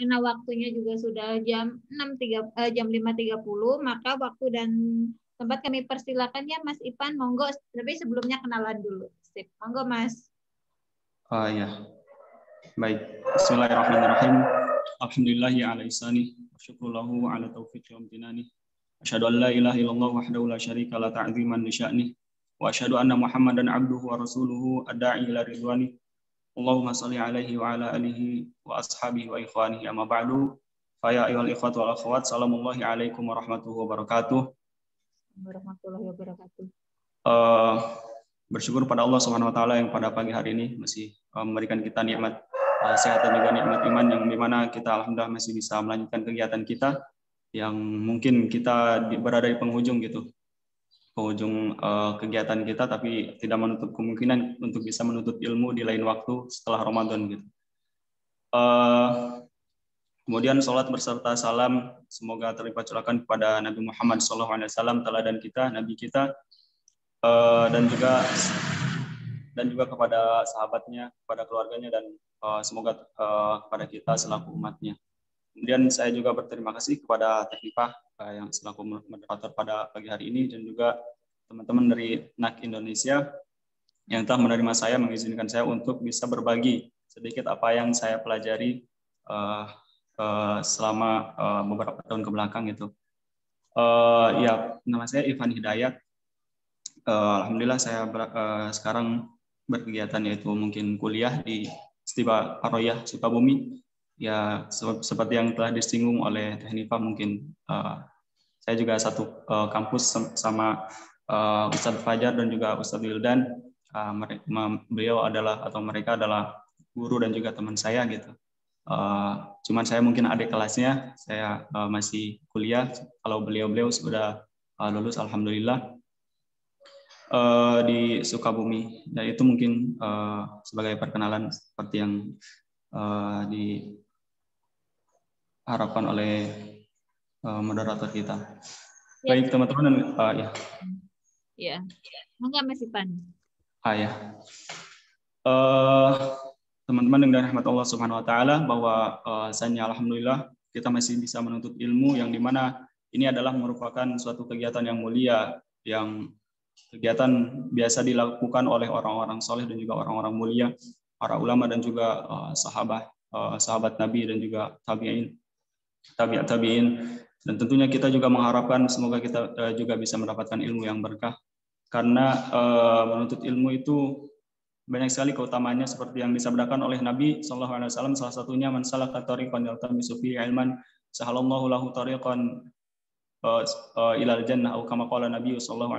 karena waktunya juga sudah jam 5.30, maka waktu dan tempat kami persilakan ya Mas Ipan, monggo. Tapi sebelumnya kenalan dulu. Sip. Monggo Mas. Ya, baik. Bismillahirrahmanirrahim. Alhamdulillahi ala ihsani wa syukrullahu ala taufiqi wa amtinani. Asyhadu an la ilaha illallah wahdahu la syarika la ta'ziman li sya'ni wa asyhadu anna Muhammadan abduhu wa rasuluhu ad-da'i ila ridwani. Allahumma shalli alaihi wa ala alihi wa ashabihi wa ikhwanihi amma ba'du. Fa ya ayyuhal ikhwatu wal akhwat, salamullahi alaikum warahmatullahi wabarakatuh. Warahmatullahi wabarakatuh. Bersyukur pada Allah Subhanahu wa taala yang pada pagi hari ini masih memberikan kita nikmat sehat dan juga nikmat iman, yang dimana kita alhamdulillah masih bisa melanjutkan kegiatan kita yang mungkin kita berada di penghujung kegiatan kita, tapi tidak menutup kemungkinan untuk bisa menuntut ilmu di lain waktu setelah Ramadan gitu. Kemudian sholat beserta salam semoga terlipat curahkan kepada Nabi Muhammad SAW, teladan kita, Nabi kita, dan juga kepada sahabatnya, kepada keluarganya, dan semoga kepada kita selaku umatnya. Kemudian saya juga berterima kasih kepada Teknifah yang selaku moderator pada pagi hari ini, dan juga teman-teman dari NAK Indonesia yang telah menerima saya, mengizinkan saya untuk bisa berbagi sedikit apa yang saya pelajari selama beberapa tahun kebelakang itu. Ya, nama saya Ivan Hidayat. Alhamdulillah saya sekarang berkegiatan yaitu mungkin kuliah di Istiba Paroyah Sukabumi. Ya, seperti yang telah disinggung oleh Teknifah, mungkin saya juga satu kampus sama Ustadz Fajar dan juga Ustadz Wildan. Mereka adalah guru dan juga teman saya gitu. Cuman saya mungkin adik kelasnya, saya masih kuliah. Kalau beliau sudah lulus alhamdulillah di Sukabumi. Dan itu mungkin sebagai perkenalan seperti yang diharapkan oleh moderator kita. Ya. Baik teman-teman, ya. Ya, enggak Mas Ipan. Ya. Teman-teman dengan rahmat Allah Subhanahu wa taala, bahwa saya alhamdulillah kita masih bisa menuntut ilmu, yang dimana ini adalah merupakan suatu kegiatan yang mulia, yang kegiatan biasa dilakukan oleh orang-orang soleh dan juga orang-orang mulia, para ulama dan juga sahabat Nabi dan juga tabi'in. Dan tentunya kita juga mengharapkan semoga kita juga bisa mendapatkan ilmu yang berkah, karena menuntut ilmu itu banyak sekali keutamaannya, seperti yang disabdakan oleh Nabi SAW. Salah satunya, man salaka tariqan yaltamisu fihi ilman sahalallahu lahu tariqan ilal jannah, atau kama qala Nabi SAW.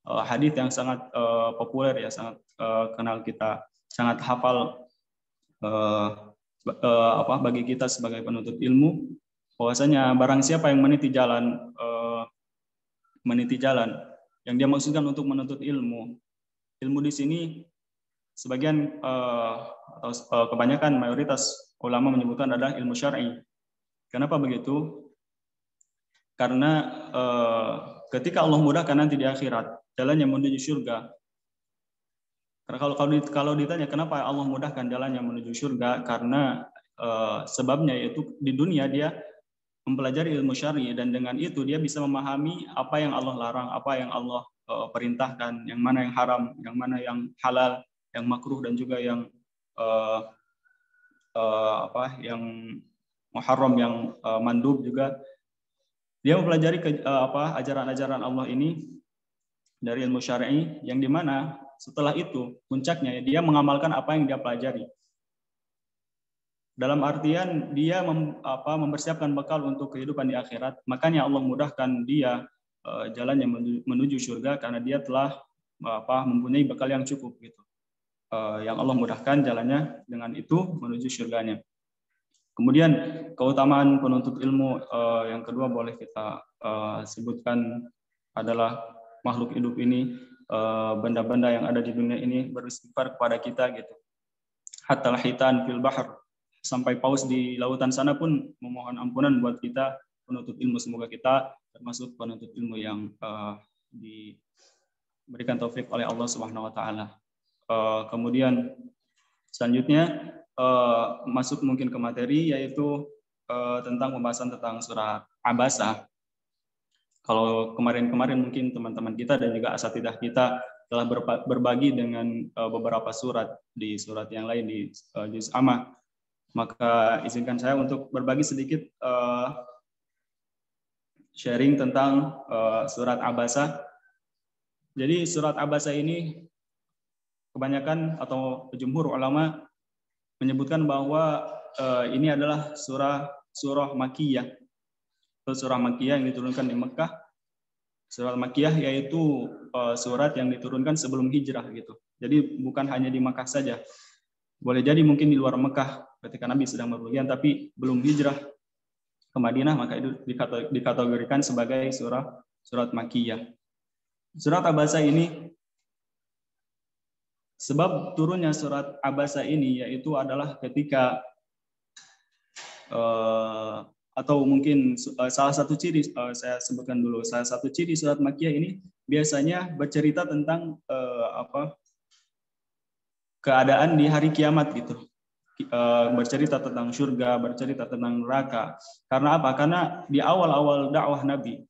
Hadis yang sangat populer ya, sangat kenal kita, sangat hafal bagi kita sebagai penuntut ilmu, bahwasanya barang siapa yang meniti jalan yang dia maksudkan untuk menuntut ilmu di sini sebagian atau kebanyakan mayoritas ulama menyebutkan adalah ilmu syar'i. Kenapa begitu? Karena ketika Allah mudahkan nanti di akhirat jalannya menuju surga. Karena kalau ditanya kenapa Allah mudahkan jalannya menuju surga, karena sebabnya yaitu di dunia dia mempelajari ilmu syar'i, dan dengan itu dia bisa memahami apa yang Allah larang, apa yang Allah perintahkan, yang mana yang haram, yang mana yang halal, yang makruh, dan juga yang yang muharram, yang mandub juga. Dia mempelajari ajaran-ajaran Allah ini dari ilmu syar'i, yang dimana setelah itu puncaknya dia mengamalkan apa yang dia pelajari. Dalam artian dia mempersiapkan bekal untuk kehidupan di akhirat. Makanya Allah mudahkan dia jalannya menuju surga, karena dia telah mempunyai bekal yang cukup gitu. Yang Allah mudahkan jalannya, dengan itu menuju surganya. Kemudian keutamaan penuntut ilmu yang kedua boleh kita sebutkan adalah makhluk hidup ini, benda-benda yang ada di dunia ini beristighfar kepada kita gitu. Hatta hitan fil bahr, sampai paus di lautan sana pun memohon ampunan buat kita penuntut ilmu. Semoga kita termasuk penuntut ilmu yang diberikan taufik oleh Allah Subhanahu wa taala. Kemudian selanjutnya masuk mungkin ke materi, yaitu tentang pembahasan tentang surat Abasa. Kalau kemarin-kemarin mungkin teman-teman kita dan juga asatidah kita telah berbagi dengan beberapa surat di surat yang lain di juz amma, maka izinkan saya untuk berbagi sedikit sharing tentang surat Abasa. Jadi surat Abasa ini kebanyakan atau jumhur ulama menyebutkan bahwa ini adalah surah Makkiyah. Surah Makkiyah yang diturunkan di Mekah. Surah Makkiyah yaitu surat yang diturunkan sebelum hijrah gitu. Jadi bukan hanya di Mekah saja. Boleh jadi mungkin di luar Mekah ketika Nabi sedang berpergian tapi belum hijrah ke Madinah, maka itu dikategorikan sebagai surat Makkiyah. Surat Abasa ini, sebab turunnya surat Abasa ini yaitu adalah ketika atau mungkin salah satu ciri, saya sebutkan dulu, salah satu ciri surat Makkiyah ini biasanya bercerita tentang keadaan di hari kiamat gitu, bercerita tentang surga, bercerita tentang neraka. Karena apa? Karena di awal-awal dakwah Nabi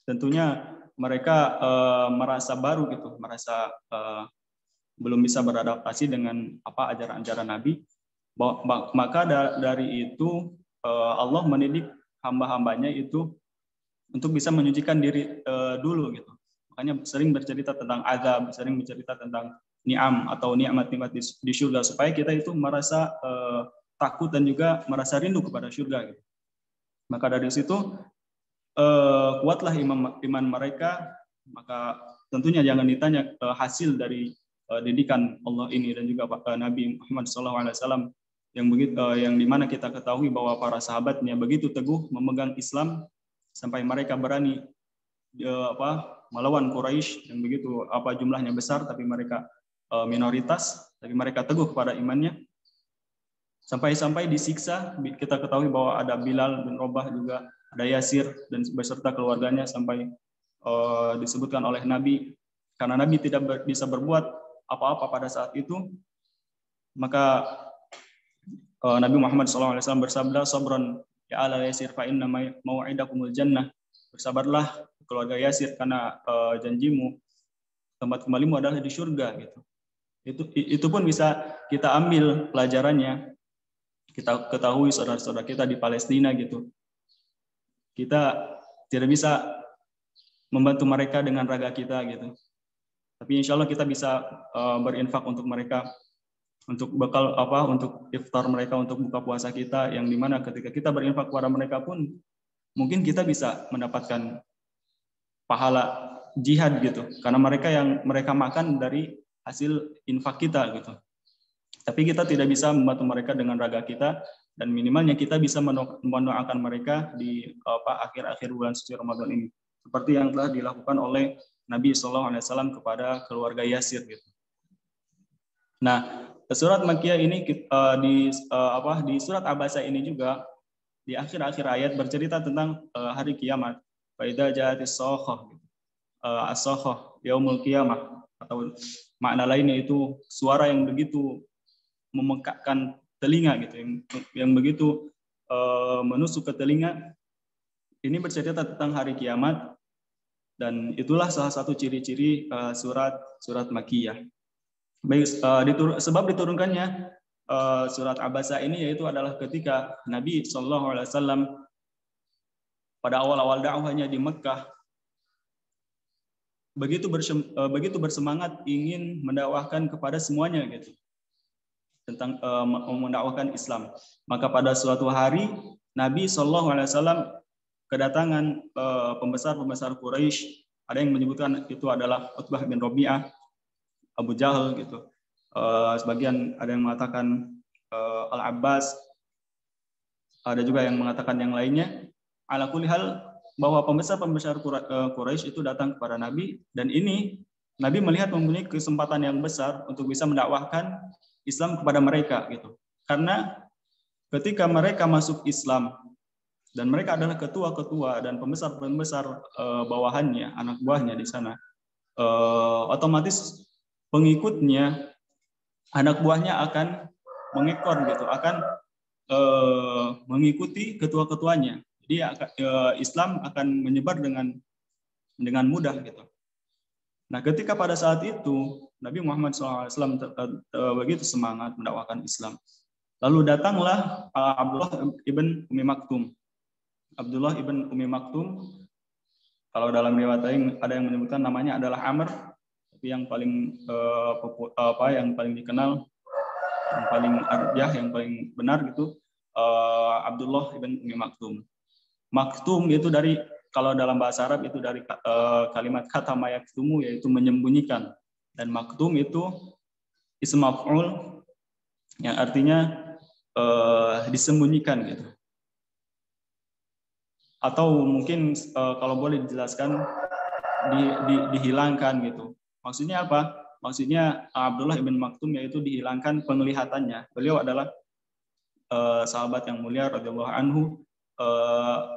tentunya mereka merasa baru gitu, merasa belum bisa beradaptasi dengan ajaran-ajaran Nabi. Maka dari itu Allah mendidik hamba-hambanya itu untuk bisa menyucikan diri dulu gitu. Makanya sering bercerita tentang azab, sering bercerita tentang ni'am atau nikmat-nikmat di surga, supaya kita itu merasa takut dan juga merasa rindu kepada surga gitu. Maka dari situ kuatlah iman mereka. Maka tentunya jangan ditanya hasil dari didikan Allah ini dan juga Nabi Muhammad SAW yang dimana kita ketahui bahwa para sahabatnya begitu teguh memegang Islam sampai mereka berani melawan Quraisy yang begitu jumlahnya besar tapi mereka minoritas, tapi mereka teguh kepada imannya. Sampai-sampai disiksa, kita ketahui bahwa ada Bilal bin Rabah juga, ada Yasir dan beserta keluarganya, sampai disebutkan oleh Nabi karena Nabi tidak bisa berbuat apa-apa pada saat itu, maka Nabi Muhammad SAW bersabda, "Sabran ya ala Yasir fa inna mau'idakumul jannah." Bersabarlah keluarga Yasir karena janjimu, tempat kembalimu adalah di surga gitu. Itu pun bisa kita ambil pelajarannya. Kita ketahui saudara-saudara kita di Palestina gitu. Kita tidak bisa membantu mereka dengan raga kita gitu. Tapi insya Allah kita bisa berinfak untuk mereka, untuk bekal untuk iftar mereka, untuk buka puasa kita, yang dimana ketika kita berinfak kepada mereka pun mungkin kita bisa mendapatkan pahala jihad gitu, karena mereka makan dari hasil infak kita gitu. Tapi kita tidak bisa membantu mereka dengan raga kita, dan minimalnya kita bisa mendoakan mereka di akhir-akhir bulan suci Ramadan ini, seperti yang telah dilakukan oleh Nabi SAW kepada keluarga Yasir gitu. Nah, surat Makkiyah ini di surat Abasa ini juga di akhir-akhir ayat bercerita tentang hari kiamat. Fa idza ja'atis sakhah, as-sakhah yaumul qiyamah, atau makna lainnya itu suara yang begitu memekakkan telinga gitu, yang begitu menusuk ke telinga. Ini bercerita tentang hari kiamat, dan itulah salah satu ciri-ciri surat Makkiyah. Baik, sebab diturunkannya surat Abasa ini yaitu adalah ketika Nabi SAW pada awal-awal dakwahnya di Mekah begitu bersemangat ingin mendakwahkan kepada semuanya gitu, tentang mendakwahkan Islam. Maka pada suatu hari Nabi SAW kedatangan pembesar-pembesar Quraisy. Ada yang menyebutkan itu adalah Utbah bin Rabi'ah, Abu Jahal gitu. Sebagian ada yang mengatakan Al-Abbas, ada juga yang mengatakan yang lainnya. Ala kulli hal, bahwa pembesar-pembesar Quraisy itu datang kepada Nabi, dan ini Nabi melihat mempunyai kesempatan yang besar untuk bisa mendakwahkan Islam kepada mereka gitu. Karena ketika mereka masuk Islam dan mereka adalah ketua-ketua dan pembesar-pembesar bawahannya, anak buahnya di sana, otomatis pengikutnya, anak buahnya akan mengekor gitu, akan mengikuti ketua-ketuanya. Jadi Islam akan menyebar dengan mudah gitu. Nah, ketika pada saat itu Nabi Muhammad SAW begitu semangat mendakwakan Islam, lalu datanglah Abdullah ibn Umi Maktum. Abdullah ibn Umi Maktum, kalau dalam riwayat lain ada yang menyebutkan namanya adalah Amr, tapi yang paling yang paling dikenal, yang paling arjah, yang paling benar gitu, Abdullah ibn Umi Maktum. Maktum itu dari, kalau dalam bahasa Arab itu dari kalimat kata mayaktumu, yaitu menyembunyikan, dan maktum itu ism maf'ul yang artinya disembunyikan gitu. Atau mungkin kalau boleh dijelaskan dihilangkan gitu. Maksudnya apa? Maksudnya Abdullah ibn Maktum yaitu dihilangkan penglihatannya. Beliau adalah sahabat yang mulia radhiyallahu anhu,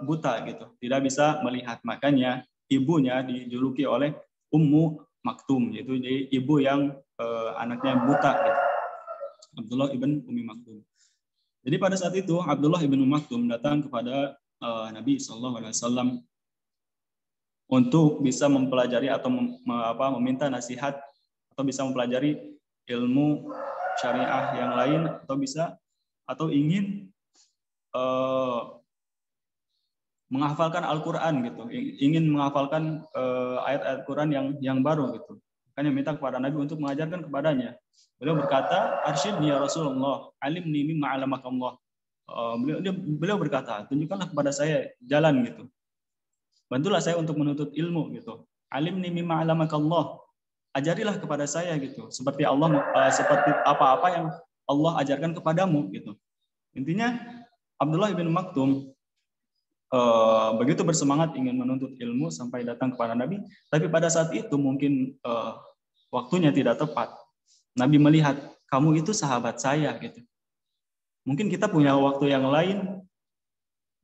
buta gitu, tidak bisa melihat. Makanya ibunya dijuluki oleh Ummu Maktum, yaitu jadi ibu yang anaknya buta gitu. Abdullah ibn Umi Maktum. Jadi pada saat itu Abdullah ibn Umi Maktum datang kepada Nabi SAW untuk bisa mempelajari atau meminta nasihat, atau bisa mempelajari ilmu syariah yang lain, atau ingin menghafalkan Al-Quran gitu, ingin menghafalkan ayat-ayat Quran yang baru gitu. Makanya minta kepada Nabi untuk mengajarkan kepadanya. Beliau berkata, "Arsyidni ya Rasulullah, alimni mimma 'allamakallah." Beliau berkata, tunjukkanlah kepada saya jalan gitu. Bantulah saya untuk menuntut ilmu gitu. Alimni mimma 'allamakallah. Ajarilah kepada saya gitu, seperti apa-apa yang Allah ajarkan kepadamu gitu. Intinya Abdullah bin Maktum begitu bersemangat ingin menuntut ilmu sampai datang kepada Nabi, tapi pada saat itu mungkin waktunya tidak tepat. Nabi melihat, kamu itu sahabat saya gitu. Mungkin kita punya waktu yang lain,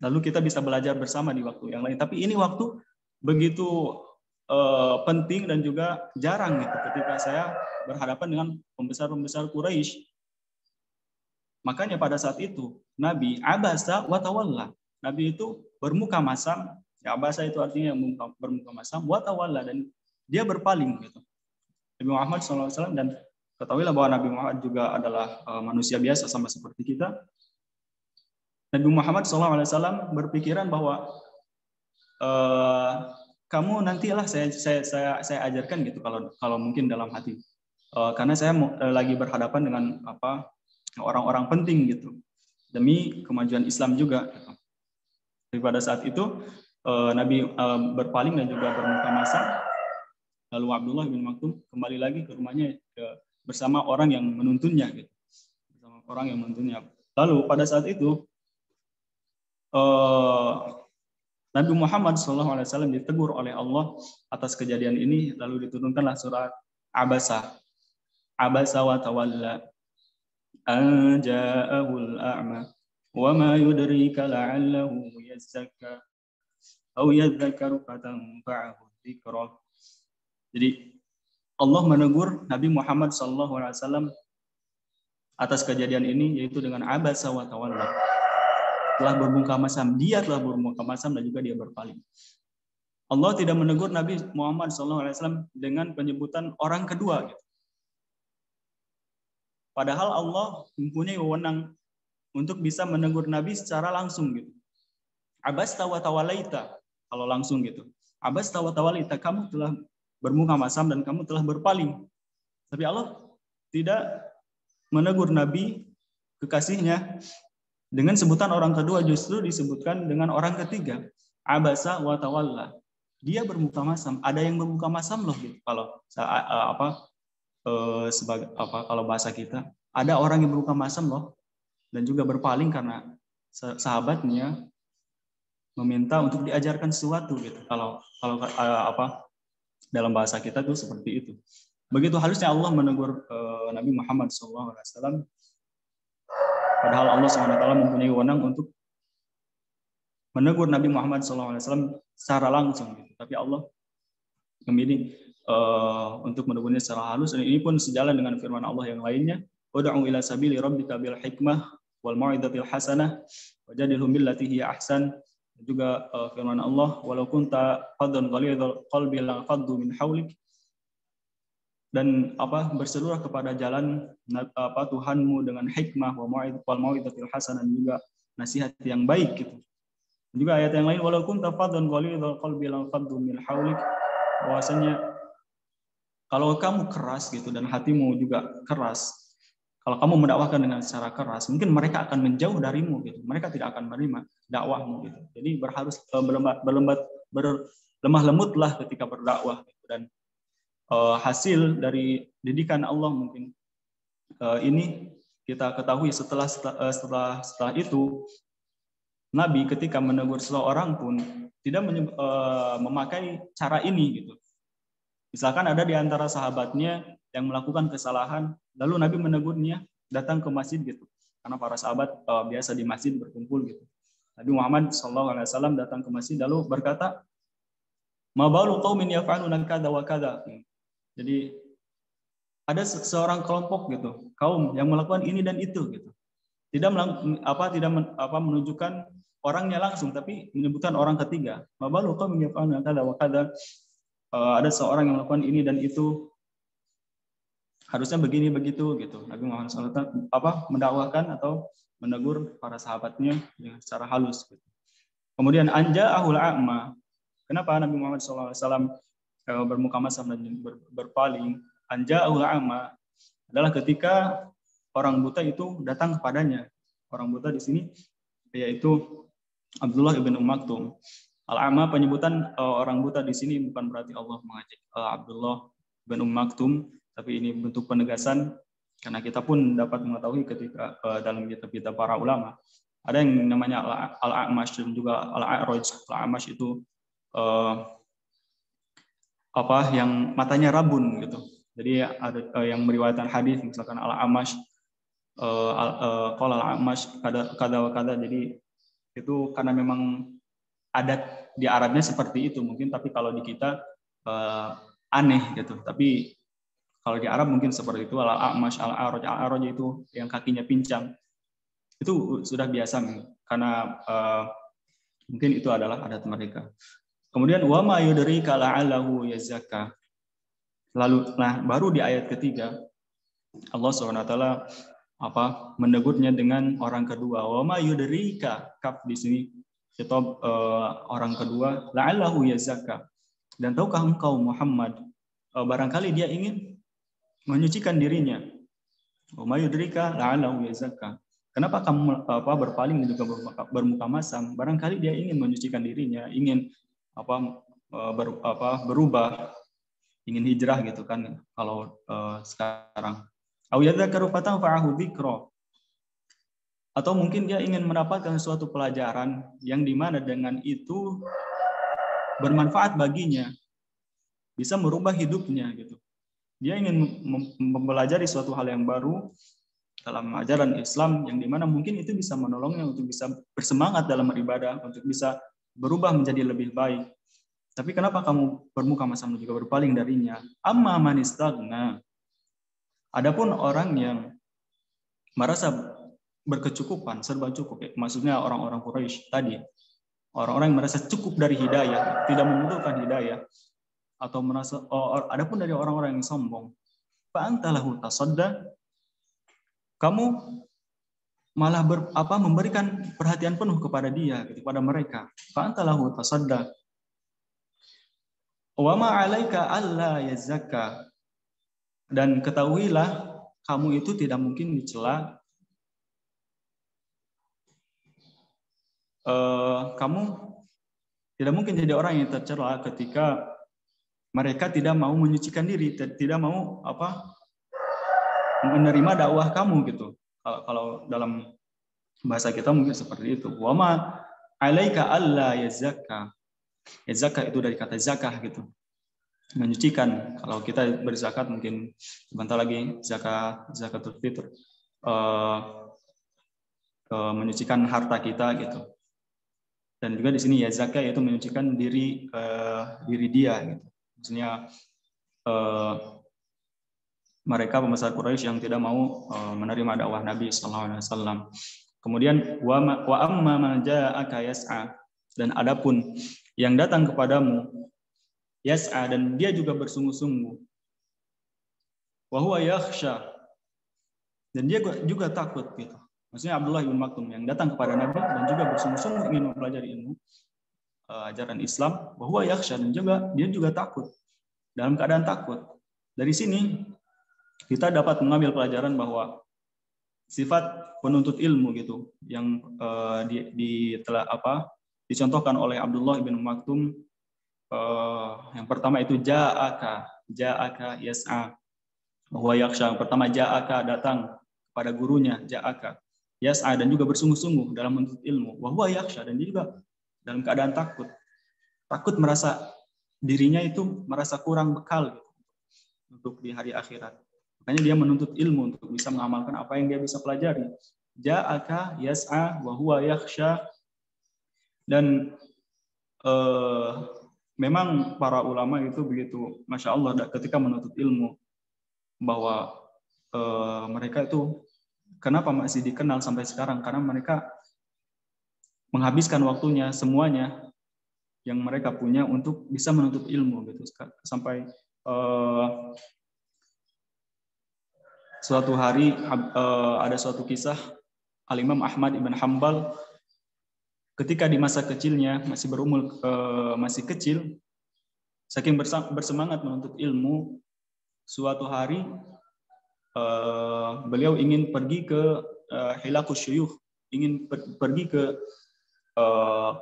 lalu kita bisa belajar bersama di waktu yang lain. Tapi ini waktu begitu penting dan juga jarang gitu, ketika saya berhadapan dengan pembesar-pembesar Quraisy. Makanya pada saat itu Nabi abasa wa tawalla. Nabi itu bermuka masam. Ya, abasa itu artinya bermuka masam, wa tawalla, dan dia berpaling gitu. Nabi Muhammad SAW, dan ketahuilah bahwa Nabi Muhammad juga adalah manusia biasa sama seperti kita. Nabi Muhammad SAW berpikiran bahwa kamu nantilah saya ajarkan gitu, kalau mungkin dalam hati. Karena saya lagi berhadapan dengan orang-orang penting gitu, demi kemajuan Islam juga gitu. Jadi pada saat itu Nabi berpaling dan juga bermuka masam. Lalu Abdullah bin Maktum kembali lagi ke rumahnya bersama orang yang menuntunnya gitu. Bersama orang yang menuntunnya. Lalu pada saat itu Nabi Muhammad SAW ditegur oleh Allah atas kejadian ini, lalu diturunkanlah surat Abasa. Abasa wa tawalla an ja'ahul a'ma wa ma yudrika la'allahu yazakka aw yadhakkaru fatanfa'ahu dzikra. Jadi Allah menegur Nabi Muhammad SAW atas kejadian ini, yaitu dengan abasa wa tawalla. Telah bermuka masam, dia telah bermuka masam dan juga dia berpaling. Allah tidak menegur Nabi Muhammad SAW dengan penyebutan orang kedua gitu. Padahal Allah mempunyai wewenang untuk bisa menegur Nabi secara langsung gitu. Abasta wa tawalaita, kalau langsung gitu. Abasta wa tawalaita, kamu telah bermuka masam dan kamu telah berpaling. Tapi Allah tidak menegur Nabi kekasihnya dengan sebutan orang kedua, justru disebutkan dengan orang ketiga. Abasa wa tawalla. Dia bermuka masam. Ada yang bermuka masam loh gitu. Kalau kalau bahasa kita, ada orang yang bermuka masam loh, dan juga berpaling karena sahabatnya meminta untuk diajarkan sesuatu gitu. Kalau dalam bahasa kita tuh seperti itu. Begitu halusnya Allah menegur Nabi Muhammad SAW. Padahal Allah SWT mempunyai wewenang untuk menegur Nabi Muhammad SAW secara langsung gitu. Tapi Allah memilih untuk menegurnya secara halus, dan ini pun sejalan dengan firman Allah yang lainnya, ud'u ila sabili rabbika bil hikmah wal mau'izatil hasanah wajadilhum billati hiya ahsan. Juga firman Allah, walau kunta faddan ghalidhal qalbi la faddu min hawlik. Dan berseluruh kepada jalan Tuhanmu dengan hikmah wal mau'izatil hasanah, juga nasihat yang baik gitu. Juga ayat yang lain, walau kunta faddan ghalidhal qalbi la faddu min hawlik, bahwasanya kalau kamu keras gitu dan hatimu juga keras, kalau kamu mendakwahkan dengan secara keras, mungkin mereka akan menjauh darimu gitu. Mereka tidak akan menerima dakwahmu gitu. Jadi berlemah lembutlah ketika berdakwah gitu. Dan hasil dari didikan Allah mungkin ini kita ketahui setelah itu Nabi ketika menegur seseorang pun tidak memakai cara ini gitu. Misalkan ada di antara sahabatnya yang melakukan kesalahan, lalu Nabi menegurnya, datang ke masjid gitu. Karena para sahabat biasa di masjid berkumpul gitu. Nabi Muhammad SAW datang ke masjid lalu berkata, "Ma balu qaumin yaf'aluna kadza wa kadza." Jadi ada seorang kelompok gitu, kaum yang melakukan ini dan itu gitu. Tidak menunjukkan orangnya langsung, tapi menyebutkan orang ketiga. Ma balu qaumin yaf'aluna kadza wa kadza. Ada seorang yang melakukan ini dan itu, harusnya begini begitu gitu. Nabi Muhammad SAW mendakwahkan atau menegur para sahabatnya dengan secara halus. Gitu. Kemudian anja'ahul a'ma. Kenapa Nabi Muhammad SAW bermuka masam dan berpaling? Anja'ahul a'ma adalah ketika orang buta itu datang kepadanya. Orang buta di sini yaitu Abdullah ibn Maktum. Al-a'ma, penyebutan orang buta di sini bukan berarti Allah mengajak Abdullah bin Maktum, tapi ini bentuk penegasan karena kita pun dapat mengetahui ketika dalam kitab-kitab para ulama ada yang namanya Al-A'mash dan juga Al-A'raj. Al-A'mash itu yang matanya rabun gitu. Jadi ada yang meriwayatkan hadis misalkan Al-A'mash qala Al-A'mash kada. Jadi itu karena memang adat di Arabnya seperti itu mungkin, tapi kalau di kita aneh gitu. Tapi kalau di Arab mungkin seperti itu, al-a'mash, al-a'raj itu yang kakinya pincang. Itu sudah biasa karena mungkin itu adalah adat mereka. Kemudian wa ma yudrika la'allahu yazakka. Lalu baru di ayat ketiga Allah SWT menegurnya dengan orang kedua. Wa ma yudrika, kaf di sini kitab orang kedua, la'allahu yazakka. Dan tahukah engkau Muhammad, barangkali dia ingin menyucikan dirinya. Wa ma yudrika la'allahu yazakka. Kenapa kamu berpaling dan juga bermuka masam? Barangkali dia ingin menyucikan dirinya, ingin berubah, ingin hijrah gitu kan kalau sekarang. Au yadzakaru fatanfa'ahu dzikra. Atau mungkin dia ingin mendapatkan suatu pelajaran yang dimana dengan itu bermanfaat baginya, bisa merubah hidupnya gitu. Dia ingin mempelajari suatu hal yang baru dalam ajaran Islam yang dimana mungkin itu bisa menolongnya untuk bisa bersemangat dalam beribadah, untuk bisa berubah menjadi lebih baik. Tapi kenapa kamu bermuka masam juga berpaling darinya? Amma man istaghna. Adapun orang yang merasa berkecukupan, serba cukup, maksudnya orang-orang Quraisy tadi, orang-orang yang merasa cukup dari hidayah, tidak membutuhkan hidayah, atau merasa adapun dari orang-orang yang sombong, fa antalahu tasadda, kamu malah memberikan perhatian penuh kepada dia, kepada mereka. Fa antalahu tasadda, wa ma 'alaika alla yazakka, dan ketahuilah kamu itu tidak mungkin dicela. Kamu tidak mungkin jadi orang yang tercela ketika mereka tidak mau menyucikan diri, tidak mau menerima dakwah kamu gitu. Kalau dalam bahasa kita mungkin seperti itu. Wa ma 'alaika alla yazakka. Yazakka itu dari kata zakah gitu. Menyucikan. Kalau kita berzakat mungkin sebentar lagi zakatul fitr. Menyucikan harta kita gitu. Dan juga di sini ya zakat yaitu menyucikan diri dia gitu. Maksudnya mereka pembesar Quraisy yang tidak mau menerima dakwah Nabi sallallahu alaihi wasallam. Kemudian wa amma man ja'aka yas'a, dan adapun yang datang kepadamu yas'a, dan dia juga bersungguh-sungguh, wa huwa yakhsha, dan dia juga takut gitu. Maksudnya Abdullah bin Maktum yang datang kepada Nabi dan juga bersungguh-sungguh ingin mempelajari ilmu ajaran Islam, wa huwa yakhsha, dan juga dia juga takut, dalam keadaan takut. Dari sini kita dapat mengambil pelajaran bahwa sifat penuntut ilmu gitu yang dicontohkan oleh Abdullah bin Maktum, yang pertama itu ja'aka yas'a, bahwa yakhsha, yang pertama ja'aka, datang kepada gurunya, ja'aka yas'a, dan juga bersungguh-sungguh dalam menuntut ilmu, wa huwa yakhsha, dan dia juga dalam keadaan takut merasa dirinya itu merasa kurang bekal gitu, untuk di hari akhirat. Makanya dia menuntut ilmu untuk bisa mengamalkan apa yang dia bisa pelajari. Ja'aka yas'a wa huwa yakhsha. Dan memang para ulama itu begitu, Masya Allah, ketika menuntut ilmu, bahwa mereka itu kenapa masih dikenal sampai sekarang, karena mereka menghabiskan waktunya semuanya yang mereka punya untuk bisa menuntut ilmu gitu. Sampai suatu hari ada suatu kisah Al-Imam Ahmad ibn Hanbal ketika di masa kecilnya masih kecil, saking bersemangat menuntut ilmu, suatu hari beliau ingin pergi ke hilakus syuyukh, ingin pergi ke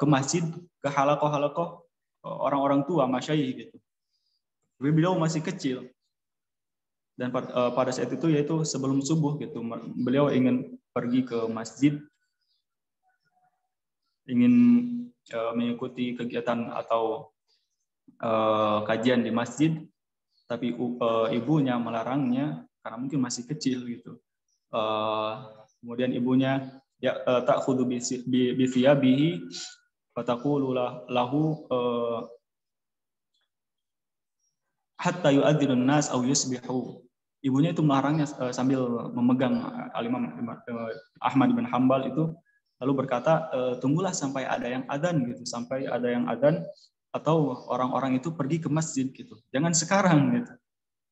masjid, ke halakoh orang-orang tua, masyayikh gitu. Beliau masih kecil. Dan pada saat itu, yaitu sebelum subuh gitu, beliau ingin pergi ke masjid, ingin mengikuti kegiatan atau kajian di masjid, tapi ibunya melarangnya karena mungkin masih kecil gitu. Kemudian ibunya ta'khudhu bi thiyabihi wa taqulu lahu hatta yu'adzirun nas aw yusbihu. Ibunya itu melarangnya sambil memegang Al-Imam Ahmad bin Hanbal itu, lalu berkata, tunggulah sampai ada yang adzan gitu, sampai ada yang adzan atau orang-orang itu pergi ke masjid gitu. Jangan sekarang gitu.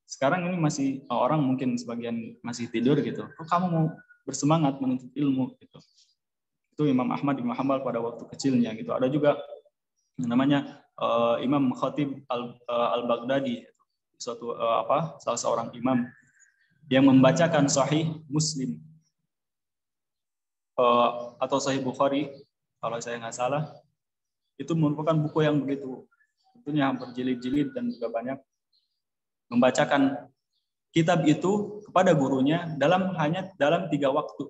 Sekarang ini masih orang mungkin sebagian masih tidur gitu. Kok kamu mau bersemangat menuntut ilmu gitu. Itu Imam Ahmad bin Hanbal pada waktu kecilnya gitu. Ada juga namanya Imam Khatib Al-Baghdadi, salah seorang imam yang membacakan Sahih Muslim atau Sahih Bukhari kalau saya nggak salah. Itu merupakan buku yang begitu tentunya berjilid-jilid dan juga banyak, membacakan kitab itu kepada gurunya hanya dalam 3 waktu.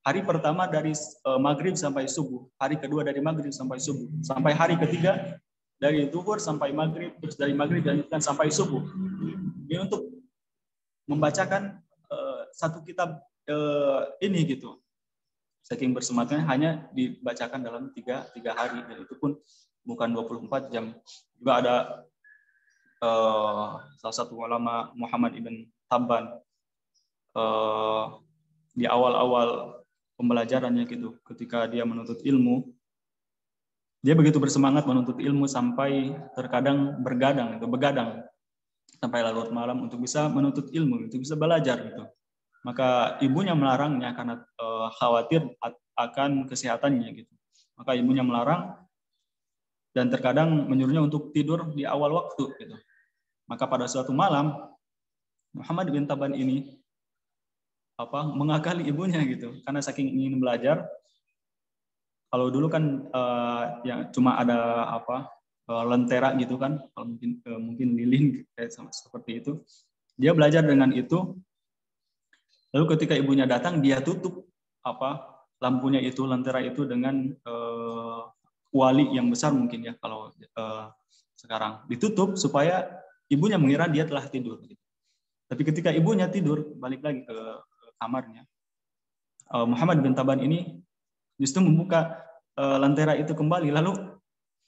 Hari pertama dari maghrib sampai subuh, hari kedua dari maghrib sampai subuh, sampai hari ketiga dari zuhur sampai maghrib, terus dari maghrib dan sampai subuh. Ini untuk membacakan satu kitab ini gitu. Saking bersemangatnya hanya dibacakan dalam 3 hari, dan itu pun bukan 24 jam. Juga ada salah satu ulama Muhammad ibn Tabban di awal-awal pembelajarannya gitu, ketika dia menuntut ilmu, dia begitu bersemangat menuntut ilmu sampai terkadang begadang sampai larut malam untuk bisa menuntut ilmu, untuk bisa belajar gitu. Maka ibunya melarangnya karena khawatir akan kesehatannya gitu. Maka ibunya melarang dan terkadang menyuruhnya untuk tidur di awal waktu gitu. Maka pada suatu malam Muhammad bin Tabban ini mengakali ibunya gitu, karena saking ingin belajar. Kalau dulu kan yang cuma ada lentera gitu kan, kalau mungkin lilin kayak seperti itu. Dia belajar dengan itu. Lalu ketika ibunya datang, dia tutup lampunya itu, lentera itu dengan kuali yang besar mungkin ya kalau sekarang. Ditutup supaya ibunya mengira dia telah tidur. Gitu. Tapi ketika ibunya tidur, balik lagi ke kamarnya, Muhammad bin Tabban ini justru membuka lentera itu kembali, lalu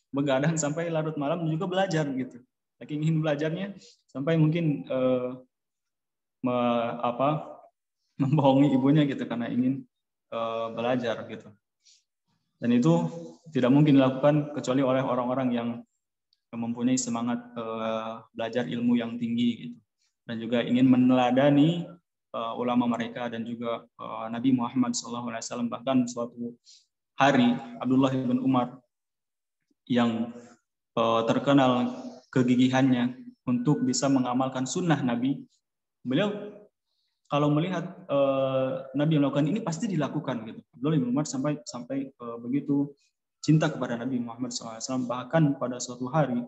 begadang sampai larut malam juga belajar gitu. Saking ingin belajarnya sampai mungkin membohongi ibunya gitu karena ingin belajar gitu. Dan itu tidak mungkin dilakukan kecuali oleh orang-orang yang mempunyai semangat belajar ilmu yang tinggi gitu, dan juga ingin meneladani ulama mereka dan juga Nabi Muhammad SAW. Bahkan suatu hari Abdullah bin Umar yang terkenal kegigihannya untuk bisa mengamalkan sunnah Nabi, beliau kalau melihat Nabi melakukan ini pasti dilakukan gitu. Abdullah bin Umar sampai begitu cinta kepada Nabi Muhammad SAW, bahkan pada suatu hari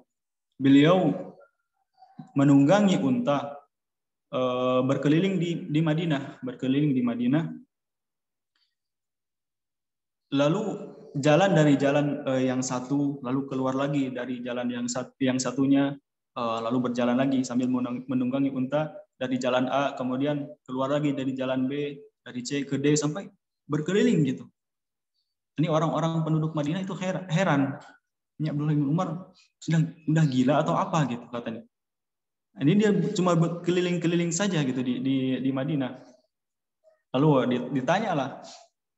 beliau menunggangi unta berkeliling di Madinah, lalu jalan dari jalan yang satu, lalu keluar lagi dari jalan yang satunya, lalu berjalan lagi sambil menunggangi unta dari jalan A, kemudian keluar lagi dari jalan B, dari C ke D, sampai berkeliling gitu. Ini orang-orang penduduk Madinah itu heran. Ini Abdullah bin Umar sudah gila atau apa gitu katanya. Ini dia cuma keliling-keliling saja gitu di Madinah. Lalu ditanyalah,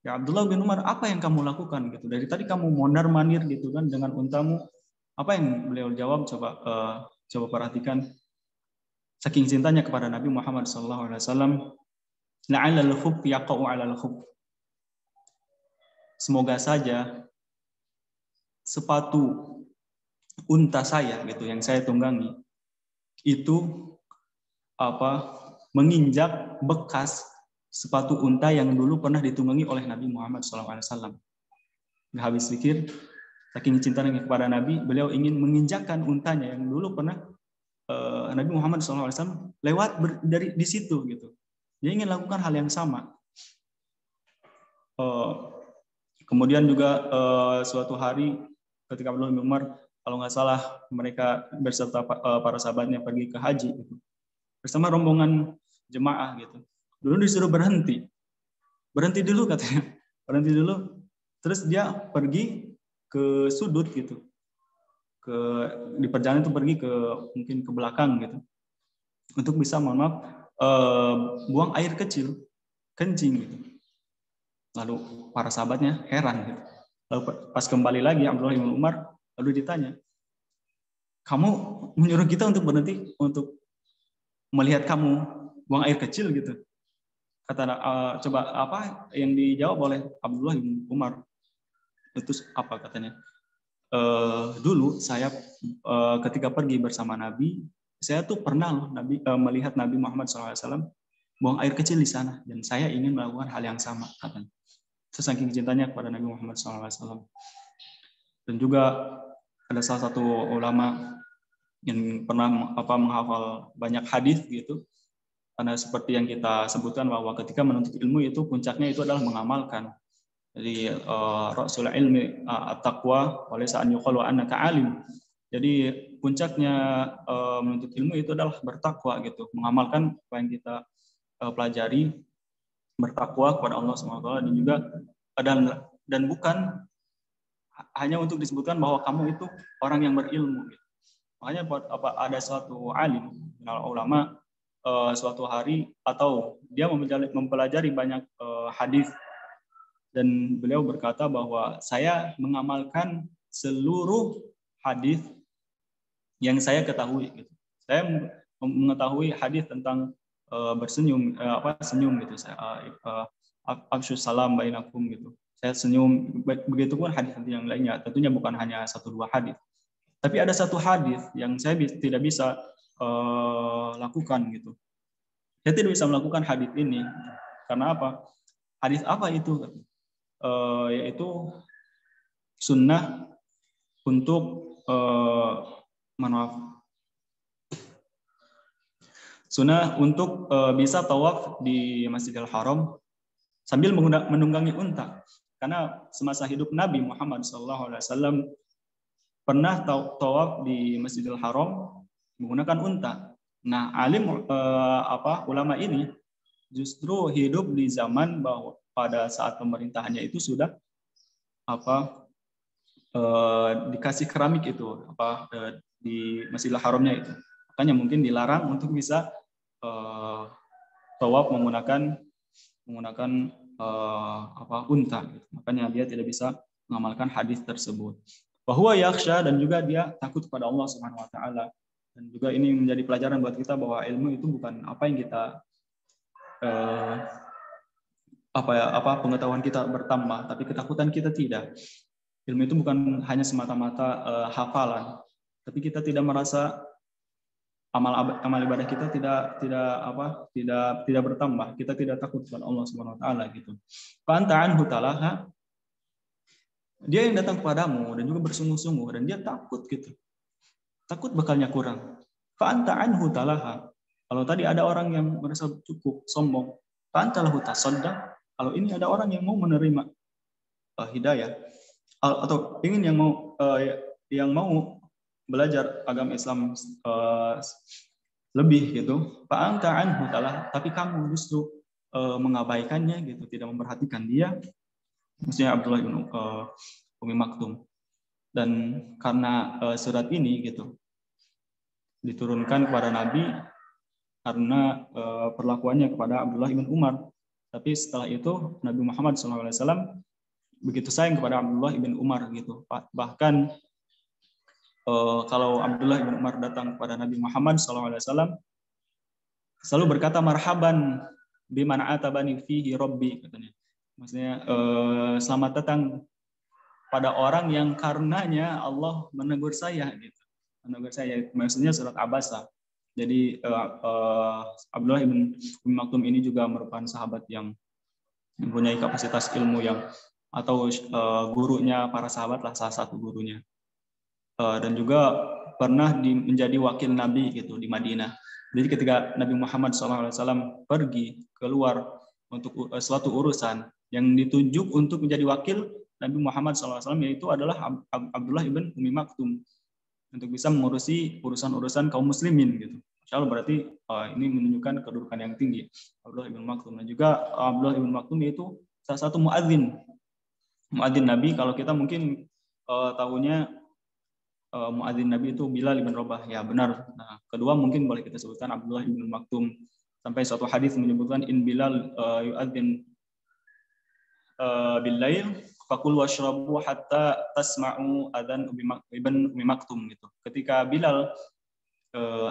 ya Abdullah bin Umar, apa yang kamu lakukan gitu? Dari tadi kamu mondar-mandir gitu kan dengan untamu. Apa yang beliau jawab? Coba perhatikan. Saking cintanya kepada Nabi Muhammad SAW, la'allal khub yaqa'u 'alal khub. Semoga saja sepatu unta saya gitu yang saya tunggangi itu menginjak bekas sepatu unta yang dulu pernah ditunggangi oleh Nabi Muhammad SAW. Nggak habis pikir, saking cintanya kepada Nabi, beliau ingin menginjakkan untanya yang dulu pernah Nabi Muhammad SAW lewat dari di situ gitu. Dia ingin lakukan hal yang sama. Kemudian juga suatu hari ketika Abdullah bin Umar, kalau nggak salah mereka berserta para sahabatnya pergi ke haji gitu, bersama rombongan jemaah gitu. Dulu disuruh berhenti dulu katanya, berhenti dulu. Terus dia pergi ke sudut gitu, di perjalanan itu pergi mungkin ke belakang gitu, untuk bisa buang air kecil, kencing gitu. Lalu para sahabatnya heran gitu. Lalu pas kembali lagi Abdullah bin Umar, lalu ditanya, kamu menyuruh kita untuk berhenti untuk melihat kamu buang air kecil gitu. Kata coba apa yang dijawab oleh Abdullah bin Umar. Itu apa katanya? Dulu saya ketika pergi bersama Nabi, saya tuh pernah loh melihat Nabi Muhammad SAW buang air kecil di sana, dan saya ingin melakukan hal yang sama katanya. Saking cintanya kepada Nabi Muhammad SAW. Dan juga ada salah satu ulama yang pernah menghafal banyak hadis gitu, karena seperti yang kita sebutkan bahwa ketika menuntut ilmu itu puncaknya itu adalah mengamalkan. Jadi rasul ilmi at-taqwa wa laysa an yuqalu annaka alim. Jadi puncaknya menuntut ilmu itu adalah bertakwa gitu, mengamalkan apa yang kita pelajari, bertakwa kepada Allah SWT, dan juga dan bukan hanya untuk disebutkan bahwa kamu itu orang yang berilmu gitu. Makanya ada suatu alim, ulama, suatu hari atau dia mempelajari banyak hadis, dan beliau berkata bahwa saya mengamalkan seluruh hadis yang saya ketahui gitu. Saya mengetahui hadis tentang bersenyum, senyum gitu. Afsyus salam bainakum gitu. Saya senyum, begitu pun hadis yang lainnya. Tentunya bukan hanya 1-2 hadis. Tapi ada satu hadis yang saya tidak bisa lakukan gitu. Saya tidak bisa melakukan hadis ini. Karena apa? Hadis apa itu? Yaitu sunnah untuk sunnah untuk bisa tawaf di Masjidil Haram sambil menunggangi unta. Karena semasa hidup Nabi Muhammad SAW pernah tawaf di Masjidil Haram menggunakan unta. Nah, alim ulama ini justru hidup di zaman bahwa pada saat pemerintahannya itu sudah dikasih keramik itu di Masjidil Haramnya itu. Makanya mungkin dilarang untuk bisa tawaf menggunakan unta. Gitu. Makanya dia tidak bisa mengamalkan hadis tersebut. Bahwa yakhsha, dan juga dia takut kepada Allah Subhanahu wa taala. Dan juga ini menjadi pelajaran buat kita bahwa ilmu itu bukan apa yang kita pengetahuan kita bertambah, tapi ketakutan kita tidak. Ilmu itu bukan hanya semata-mata hafalan, tapi kita tidak merasa amal ibadah kita tidak bertambah, kita tidak takut kepada Allah Subhanahu wa taala gitu. Fa anta anhu talaha, dia yang datang kepadamu dan juga bersungguh-sungguh dan dia takut gitu. Takut bakalnya kurang. Fa anta anhu talaha. Kalau tadi ada orang yang merasa cukup, sombong, fa anta lahu tasaddaq. Kalau ini ada orang yang mau menerima hidayah atau ingin yang mau belajar agama Islam lebih gitu, fa anta anhu talaha, tapi kamu justru mengabaikannya gitu, tidak memperhatikan dia. Maksudnya Abdullah bin Umi Maktum. Dan karena surat ini gitu diturunkan kepada Nabi karena perlakuannya kepada Abdullah bin Umar. Tapi setelah itu Nabi Muhammad SAW begitu sayang kepada Abdullah bin Umar gitu. Bahkan kalau Abdullah bin Umar datang kepada Nabi Muhammad SAW selalu berkata marhaban biman atabani fihi rabbi, katanya. Maksudnya selamat datang pada orang yang karenanya Allah menegur saya gitu. Menegur saya, maksudnya surat Abasa. Jadi Abdullah bin Umi Maktum ini juga merupakan sahabat yang mempunyai kapasitas ilmu yang atau gurunya para sahabat lah, salah satu gurunya. Dan juga pernah menjadi wakil Nabi gitu di Madinah. Jadi ketika Nabi Muhammad SAW pergi keluar untuk suatu urusan, yang ditunjuk untuk menjadi wakil Nabi Muhammad SAW yaitu adalah Abdullah ibn Umi Maktum untuk bisa mengurusi urusan-urusan kaum muslimin gitu. Insya Allah berarti ini menunjukkan kedudukan yang tinggi Abdullah ibn Maktum. Dan juga Abdullah ibn Maktum yaitu salah satu muadzin Nabi. Kalau kita mungkin tahunya muadzin Nabi itu Bilal bin Rabah, ya benar. Nah, kedua mungkin boleh kita sebutkan Abdullah ibn Maktum. Sampai suatu hadis menyebutkan in Bilal yu'adzin bil-lail fakul washrabu hatta tasma'u adzan ibn Umi Maktum gitu. Ketika Bilal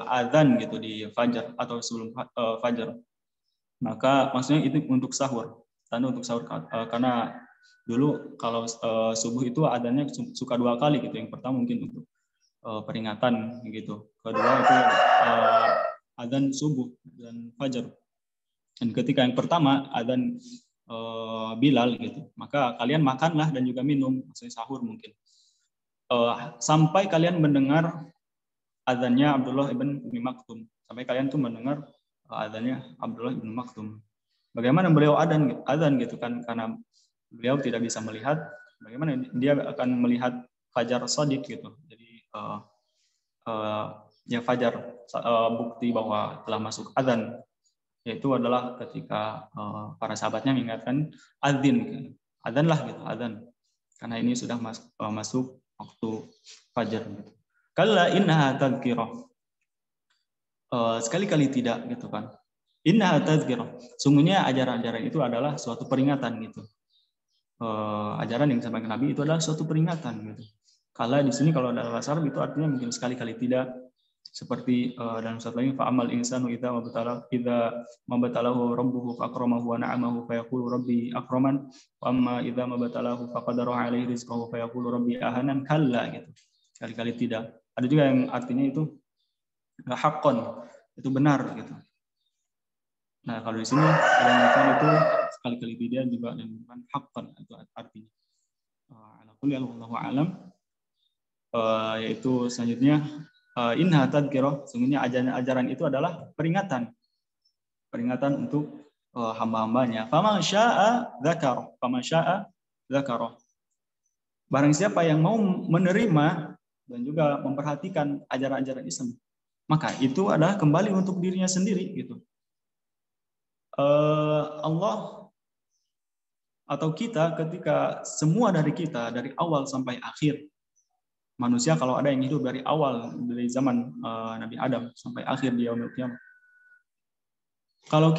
adzan gitu di fajar atau sebelum fajar, maka maksudnya itu untuk sahur, tanda untuk sahur, karena dulu kalau subuh itu adzannya suka 2 kali gitu. Yang pertama mungkin untuk peringatan gitu, kedua itu adzan subuh dan fajar. Dan ketika yang pertama adzan Bilal gitu, maka kalian makanlah dan juga minum, maksudnya sahur mungkin, sampai kalian mendengar adzannya Abdullah ibn Umi Maktum, sampai kalian tuh mendengar adzannya Abdullah ibn Maktum. Bagaimana beliau adzan gitu kan, karena beliau tidak bisa melihat, bagaimana dia akan melihat fajar shadiq gitu. Jadi ya fajar bukti bahwa telah masuk adzan, yaitu adalah ketika para sahabatnya mengingatkan adzan lah gitu, adzan, karena ini sudah masuk waktu fajar gitu. Kalla innaha tadhkirah, sekali-kali tidak gitu kan. Innaha tadhkirah, sungguhnya ajaran-ajaran itu adalah suatu peringatan gitu. Ajaran yang disampaikan Nabi itu adalah suatu peringatan gitu. Kalla di sini kalau dalam bahasa Arab itu artinya mungkin sekali-kali tidak. Seperti dalam surat lain, fa'amal insanu idza mabtalahu rabbuhu fa'akramahu wa na'amahu fayaqulu rabbi akraman wa amma idza mabtalahu faqadara alaihi rizqahu fayaqulu rabbi ahanan. Kalla gitu, kali-kali tidak. Ada juga yang artinya itu haqqan, itu benar gitu. Nah, kalau di sini ada yang mengatakan itu sekali-kali tidak juga, dan bukan haqqan itu artinya. Ala kulli wallahu a'lam. Yaitu selanjutnya inna tadhkirah, sungguhnya ajaran itu adalah peringatan untuk hamba-hambanya. Faman syaa'a dzakara. Barang siapa yang mau menerima dan juga memperhatikan ajaran-ajaran Islam, maka itu adalah kembali untuk dirinya sendiri gitu. Allah atau kita, ketika semua dari kita dari awal sampai akhir, manusia kalau ada yang hidup dari awal, dari zaman Nabi Adam sampai akhir di yaumil qiyamah, Kalau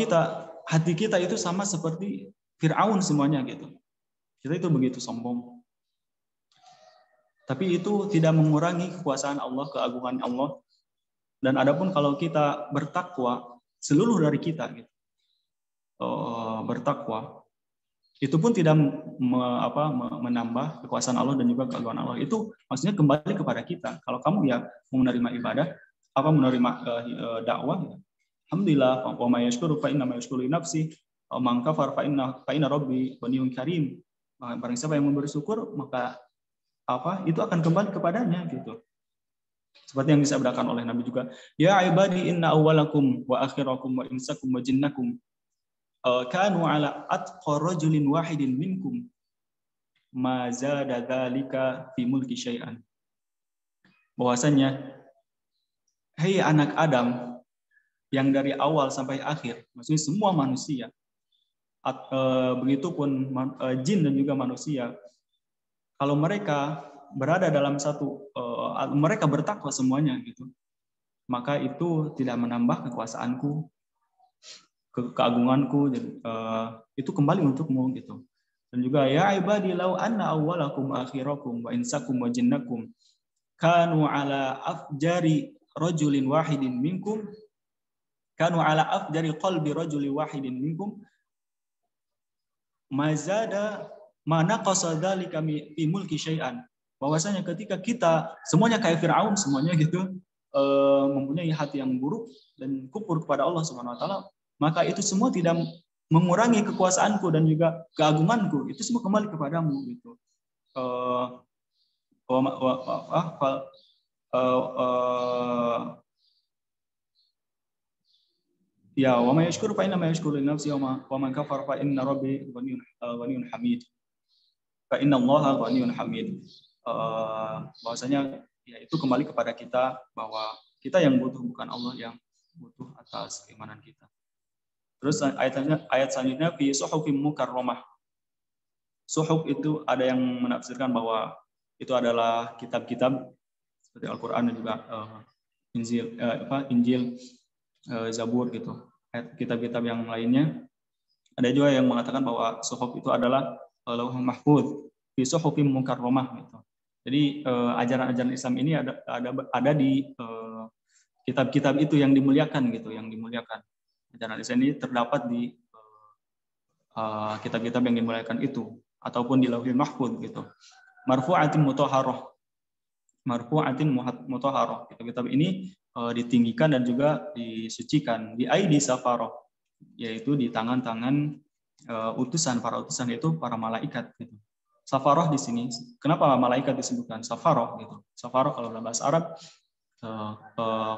hati kita itu sama seperti Fir'aun semuanya gitu. Kita itu begitu sombong. Tapi itu tidak mengurangi kekuasaan Allah, keagungan Allah. Dan adapun kalau kita bertakwa, seluruh dari kita gitu, bertakwa, itu pun tidak menambah kekuasaan Allah dan juga keagungan Allah. Itu maksudnya kembali kepada kita. Kalau kamu ya mau menerima ibadah, menerima dakwah, ya. Alhamdulillah, wa may yashkuru fa inna ma yashkuru li nafsi, wa man kafar fa inna rabbi ghaniyyun karim. Barang siapa yang memberi syukur, maka itu akan kembali kepadanya gitu. Seperti yang disabdakan oleh Nabi juga, ya ibadi inna awwalakum wa akhirakum wa insakum wa jinnakum kanu ala atqa rajulin wahidin minkum ma zada dzalika fi mulki syai'an. Bahwasanya hei anak Adam yang dari awal sampai akhir, maksudnya semua manusia, begitupun jin dan juga manusia, kalau mereka berada dalam satu, mereka bertakwa semuanya gitu, maka itu tidak menambah kekuasaanku, keagunganku, itu kembali untukmu gitu. Dan juga ya ibadi law anna awwalakum akhirakum wa insakum wa jinnakum kanu ala afjari rajulin wahidin minkum kanu ala afjari qalbi rajulin wahidin minkum mazada ma naqasa dzalika fi mulki syai'an. Bahwasanya ketika kita semuanya kayak Firaun semuanya gitu, mempunyai hati yang buruk dan kufur kepada Allah Subhanahu wa taala, maka itu semua tidak mengurangi kekuasaanku dan juga keagunganku. Itu semua kembali kepadamu gitu. Ya, wa may yashkuru fa inna ma yashkuru li nafsihi wa man kafara fa inna rabbi ghaniyyun hamid. Fa inna Allaha ghaniyyun hamid. Bahwasanya ya itu kembali kepada kita, bahwa kita yang butuh, bukan Allah yang butuh atas keimanan kita. Terus ayat selanjutnya fi suhufim mukarramah. Suhuf itu ada yang menafsirkan bahwa itu adalah kitab-kitab seperti Al-Qur'an dan juga Injil, Zabur gitu. Kitab-kitab yang lainnya. Ada juga yang mengatakan bahwa suhuf itu adalah Lauhul Mahfuz fi suhufim mukarramah gitu. Jadi ajaran-ajaran Islam ini ada di kitab-kitab itu yang dimuliakan gitu, yang dimuliakan. Ajaran Islam ini terdapat di kitab-kitab yang dimuliakan itu, ataupun di Lauhul Mahfuz gitu. Marfu'atin mutahharah. Marfu'atin mutahharah. Kitab-kitab ini ditinggikan dan juga disucikan di aidi safarah, yaitu di tangan-tangan para utusan, yaitu para malaikat gitu. Safarah di sini, kenapa malaikat disebutkan safarah gitu? Safarah kalau dalam bahasa Arab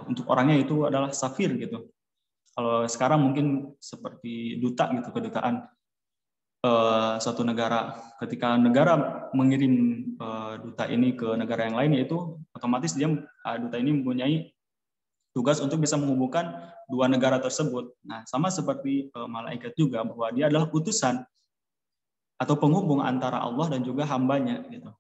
untuk orangnya itu adalah safir gitu. Kalau sekarang mungkin seperti duta gitu, kedutaan suatu negara. Ketika negara mengirim duta ini ke negara yang lain, yaitu otomatis duta ini mempunyai tugas untuk bisa menghubungkan dua negara tersebut. Nah, sama seperti malaikat juga, bahwa dia adalah utusan atau penghubung antara Allah dan juga hambanya gitu.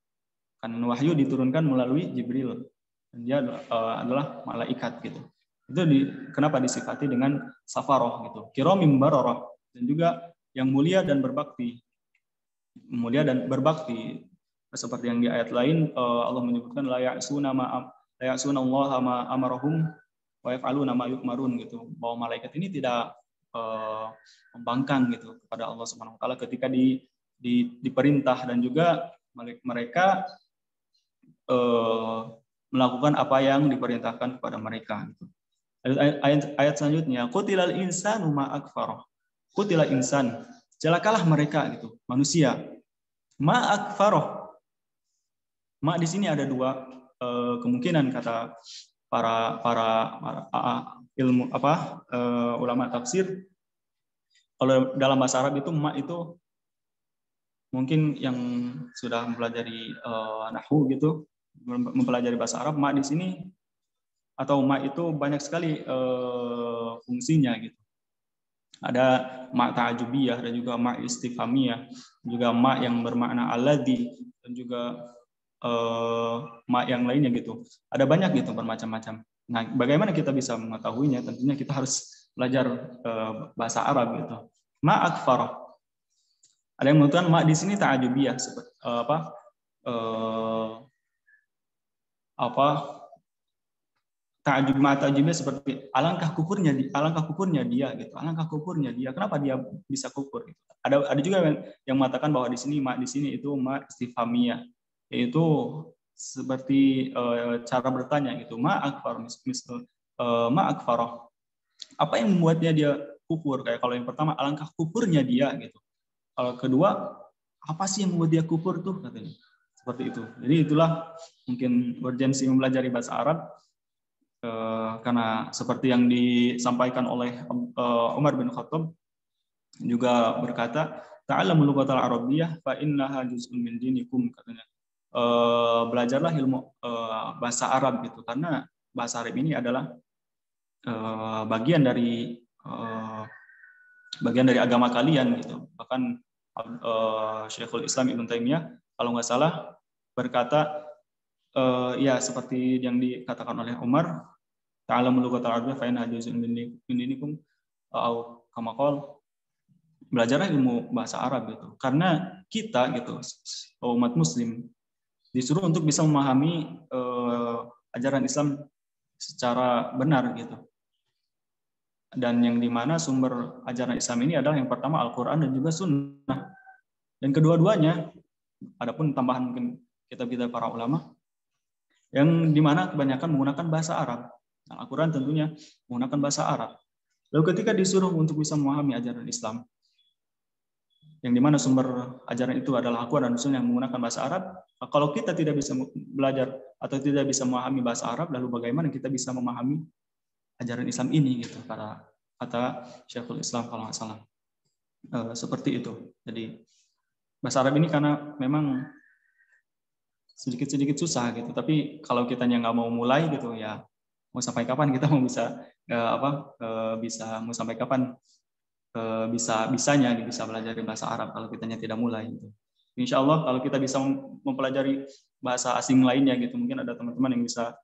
Kan wahyu diturunkan melalui Jibril. Dan dia adalah malaikat gitu. Itu kenapa disifati dengan safaroh gitu. Kiramim bararah, dan juga yang mulia dan berbakti. Mulia dan berbakti. Seperti yang di ayat lain Allah menyebutkan la ya'suna Allah ma amarahum wa yaf'aluna ma yu'marun gitu. Bahwa malaikat ini tidak membangkang gitu kepada Allah Subhanahu wa taala ketika diperintah, dan juga mereka melakukan apa yang diperintahkan kepada mereka gitu. Ayat selanjutnya, qutilal insanu ma akfarah. Qutilal insan, celakalah mereka gitu, manusia. Ma akfarah. Ma di sini ada dua kemungkinan kata para ilmu ulama tafsir. Kalau dalam bahasa Arab itu ma itu mungkin yang sudah mempelajari nahwu gitu, mempelajari bahasa Arab, ma di sini atau ma itu banyak sekali fungsinya gitu. Ada ma ta'ajubiyah, dan juga ma istifhamiyah, juga ma yang bermakna alladzi, dan juga ma yang lainnya gitu. Ada banyak gitu, bermacam-macam. Nah, bagaimana kita bisa mengetahuinya? Tentunya kita harus belajar bahasa Arab gitu. Ma akfarah. Ada yang menentukan ma di sini ta'ajubiyah seperti ta'ajubnya seperti alangkah kufurnya dia gitu. Alangkah kufurnya dia. Kenapa dia bisa kufur gitu. Ada juga yang mengatakan bahwa di sini ma di sini itu ma istifhamiyah, yaitu seperti cara bertanya gitu. Ma akfar ma akfarah. Apa yang membuatnya dia kufur? Kayak kalau yang pertama alangkah kufurnya dia gitu. Kalau kedua, apa sih yang membuat dia kufur tuh katanya. Seperti itu. Jadi itulah mungkin urgensi mempelajari bahasa Arab karena seperti yang disampaikan oleh Umar bin Khattab juga berkata, ta'allamul lughatal arabiyyah fa innaha juz'un min dinikum katanya. Belajarlah ilmu bahasa Arab gitu karena bahasa Arab ini adalah bagian dari agama kalian gitu. Bahkan Syekhul Islam Ibnu Taimiyah kalau nggak salah berkata ya seperti yang dikatakan oleh Umar, ta'allamul lughatal arabiyyah fa innaha juz'un min dinikum atau kama qala, belajarlah ilmu bahasa Arab gitu. Karena kita gitu umat muslim disuruh untuk bisa memahami ajaran Islam secara benar gitu. Dan yang dimana sumber ajaran Islam ini adalah yang pertama Al-Quran dan juga Sunnah. Dan kedua-duanya, adapun tambahan mungkin kitab-kitab para ulama, yang dimana kebanyakan menggunakan bahasa Arab. Nah, Al-Quran tentunya menggunakan bahasa Arab. Lalu ketika disuruh untuk bisa memahami ajaran Islam, yang dimana sumber ajaran itu adalah Al-Quran dan Sunnah yang menggunakan bahasa Arab, kalau kita tidak bisa belajar atau tidak bisa memahami bahasa Arab, lalu bagaimana kita bisa memahami ajaran Islam ini gitu, kata Syekhul Islam kalau nggak salah. Seperti itu. Jadi bahasa Arab ini karena memang sedikit susah gitu, tapi kalau kitanya nggak mau mulai gitu ya, mau sampai kapan kita mau bisa mau sampai kapan bisanya bisa belajar bahasa Arab kalau kitanya tidak mulai gitu. Insya Allah kalau kita bisa mempelajari bahasa asing lainnya gitu, mungkin ada teman-teman yang bisa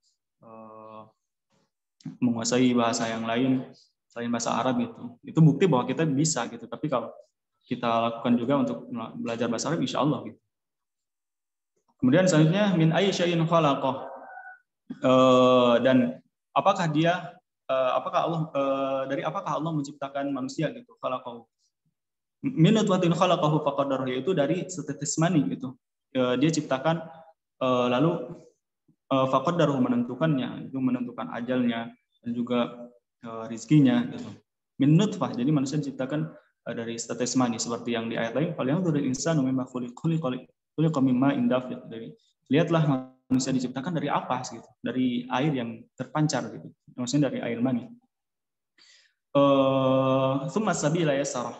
menguasai bahasa yang lain selain bahasa Arab itu bukti bahwa kita bisa gitu. Tapi kalau kita lakukan juga untuk belajar bahasa Arab, insya Allah gitu. Kemudian selanjutnya min ayyi syai'in khalaqah, dan apakah Allah dari apakah Allah menciptakan manusia gitu. Khalaqahu min nutfatin khalaqahu faqaddarahu, yaitu dari setetes mani gitu. Dia ciptakan lalu faqaddarahu menentukannya, itu menentukan ajalnya dan juga rizkinya gitu. Min nutfah, jadi manusia diciptakan dari setetes mani seperti yang di ayat lain, falyanzuril insanu mimma khuliqa mimma indafiq. Lihatlah manusia diciptakan dari apa gitu, dari air yang terpancar gitu. Maksudnya dari air mani. Tsumma sabila yassarah.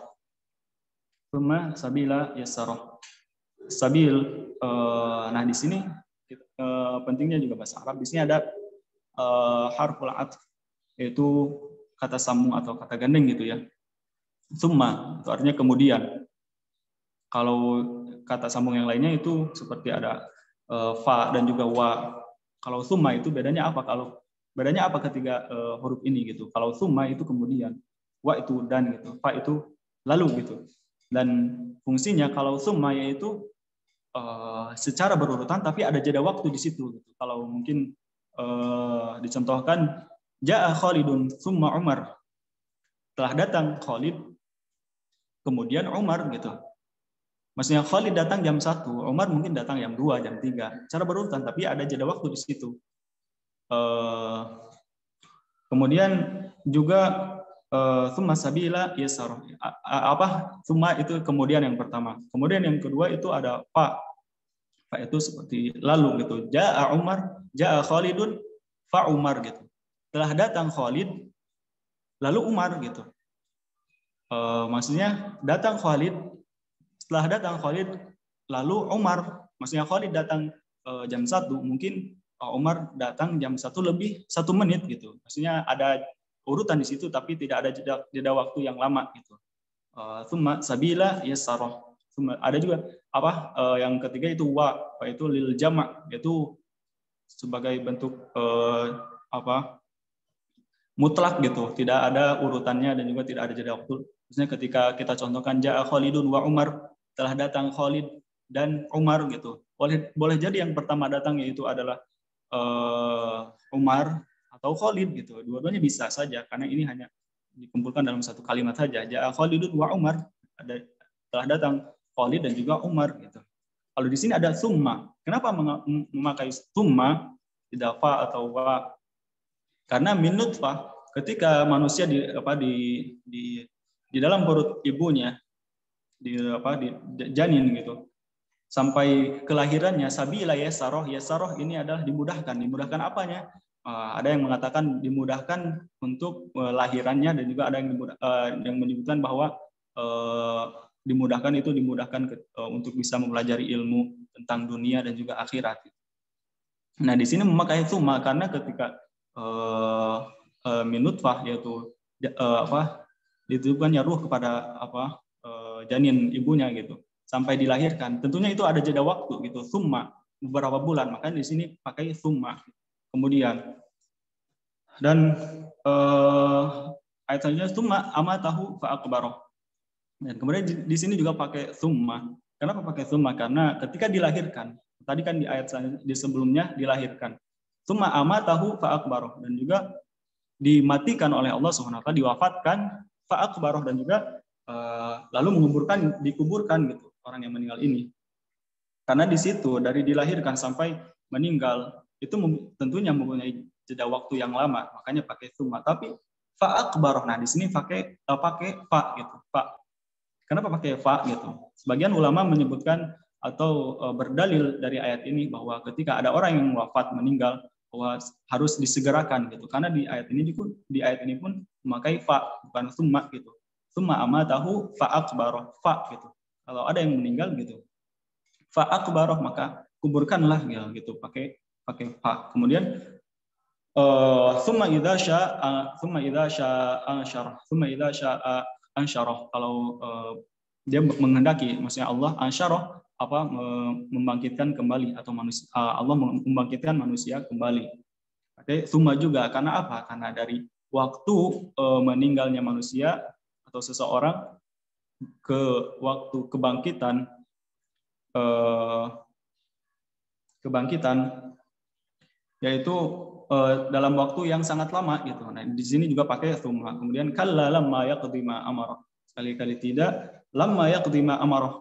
Tsumma sabila yassarah. Sabil, nah di sini pentingnya juga bahasa Arab. Di sini ada harful atf, yaitu kata sambung atau kata gandeng gitu ya. Tsumma itu artinya kemudian. Kalau kata sambung yang lainnya itu seperti ada fa dan juga wa. Kalau tsumma itu bedanya apa? Bedanya apa ketiga huruf ini gitu? Kalau tsumma itu kemudian, wa itu dan gitu, fa itu lalu gitu. Dan fungsinya kalau tsumma yaitu secara berurutan tapi ada jeda waktu di situ gitu. Kalau mungkin dicontohkan ja'a Khalidun tsumma Umar. Telah datang Khalid kemudian Umar gitu. Maksudnya Khalid datang jam 1, Umar mungkin datang jam 2, jam 3. Cara berurutan tapi ada jeda waktu di situ. Kemudian juga tsumma sabila yassarah. Tsumma itu kemudian yang pertama. Kemudian yang kedua itu ada fa. Fa itu seperti lalu gitu. Ja'a Umar, ja'a Khalidun, fa Umar gitu. Telah datang Khalid, lalu Umar gitu. Maksudnya datang Khalid, setelah datang Khalid, lalu Umar. Maksudnya Khalid datang jam 1, mungkin Umar datang jam 1 lebih 1 menit gitu. Maksudnya ada urutan di situ tapi tidak ada jeda waktu yang lama gitu. Tsumma sabila yassarah. Ada juga yang ketiga itu wa, yaitu lil jama', yaitu sebagai bentuk mutlak gitu, tidak ada urutannya dan juga tidak ada jeda waktu. Misalnya ketika kita contohkan ja'a Khalidun wa Umar, telah datang Khalid dan Umar gitu. Boleh jadi yang pertama datang yaitu adalah Umar atau Khalid gitu. Dua-duanya bisa saja karena ini hanya dikumpulkan dalam satu kalimat saja. Ja'a Khalidun wa Umar, telah datang Khalid dan juga Umar gitu. Kalau di sini ada summa. Kenapa memakai summa tidak fa atau wa? Karena min nutfah, ketika manusia di dalam perut ibunya, di janin gitu, sampai kelahirannya sabila yasaroh ini adalah dimudahkan apanya? Ada yang mengatakan dimudahkan untuk lahirannya, dan juga ada yang menyebutkan bahwa dimudahkan untuk bisa mempelajari ilmu tentang dunia dan juga akhirat. Nah, di sini memakai summa karena ketika min nutfah, yaitu dititipkannya ruh kepada janin ibunya gitu sampai dilahirkan, tentunya itu ada jeda waktu gitu, summa beberapa bulan, makanya di sini pakai summa. Kemudian dan ayat selanjutnya summa amatahu fa akbaroh, dan kemudian di sini juga pakai summa. Kenapa pakai summa? Karena ketika dilahirkan, tadi kan di ayat di sebelumnya dilahirkan, summa amatahu fa akbaroh, dan juga dimatikan oleh Allah Subhanahu wa taala, diwafatkan fa akbaroh, dan juga lalu dikuburkan gitu orang yang meninggal ini. Karena di situ dari dilahirkan sampai meninggal itu tentunya mempunyai jeda waktu yang lama, makanya pakai summa. Tapi fa akbaroh, nah di sini pakai fa gitu, fa. Kenapa pakai fa gitu? Sebagian ulama menyebutkan atau berdalil dari ayat ini bahwa ketika ada orang yang wafat meninggal, bahwa harus disegerakan gitu. Karena di ayat ini pun memakai fa, bukan summa gitu. Summa amatahu fa akbaroh, fa gitu. Kalau ada yang meninggal gitu, fa akbaroh, maka kuburkanlah gitu, pakai fa. Kemudian summa idza sya'a ansyarah, kalau dia menghendaki, maksudnya Allah ansyarah membangkitkan kembali, atau manusia, Allah membangkitkan manusia kembali. Oke, summa juga karena apa? Karena dari waktu meninggalnya manusia atau seseorang ke waktu kebangkitan yaitu dalam waktu yang sangat lama gitu. Nah, di sini juga pakai summa. Kemudian kalla lamma yaqdi ma amara. Sekali-kali tidak, lamma yaqdi ma amara.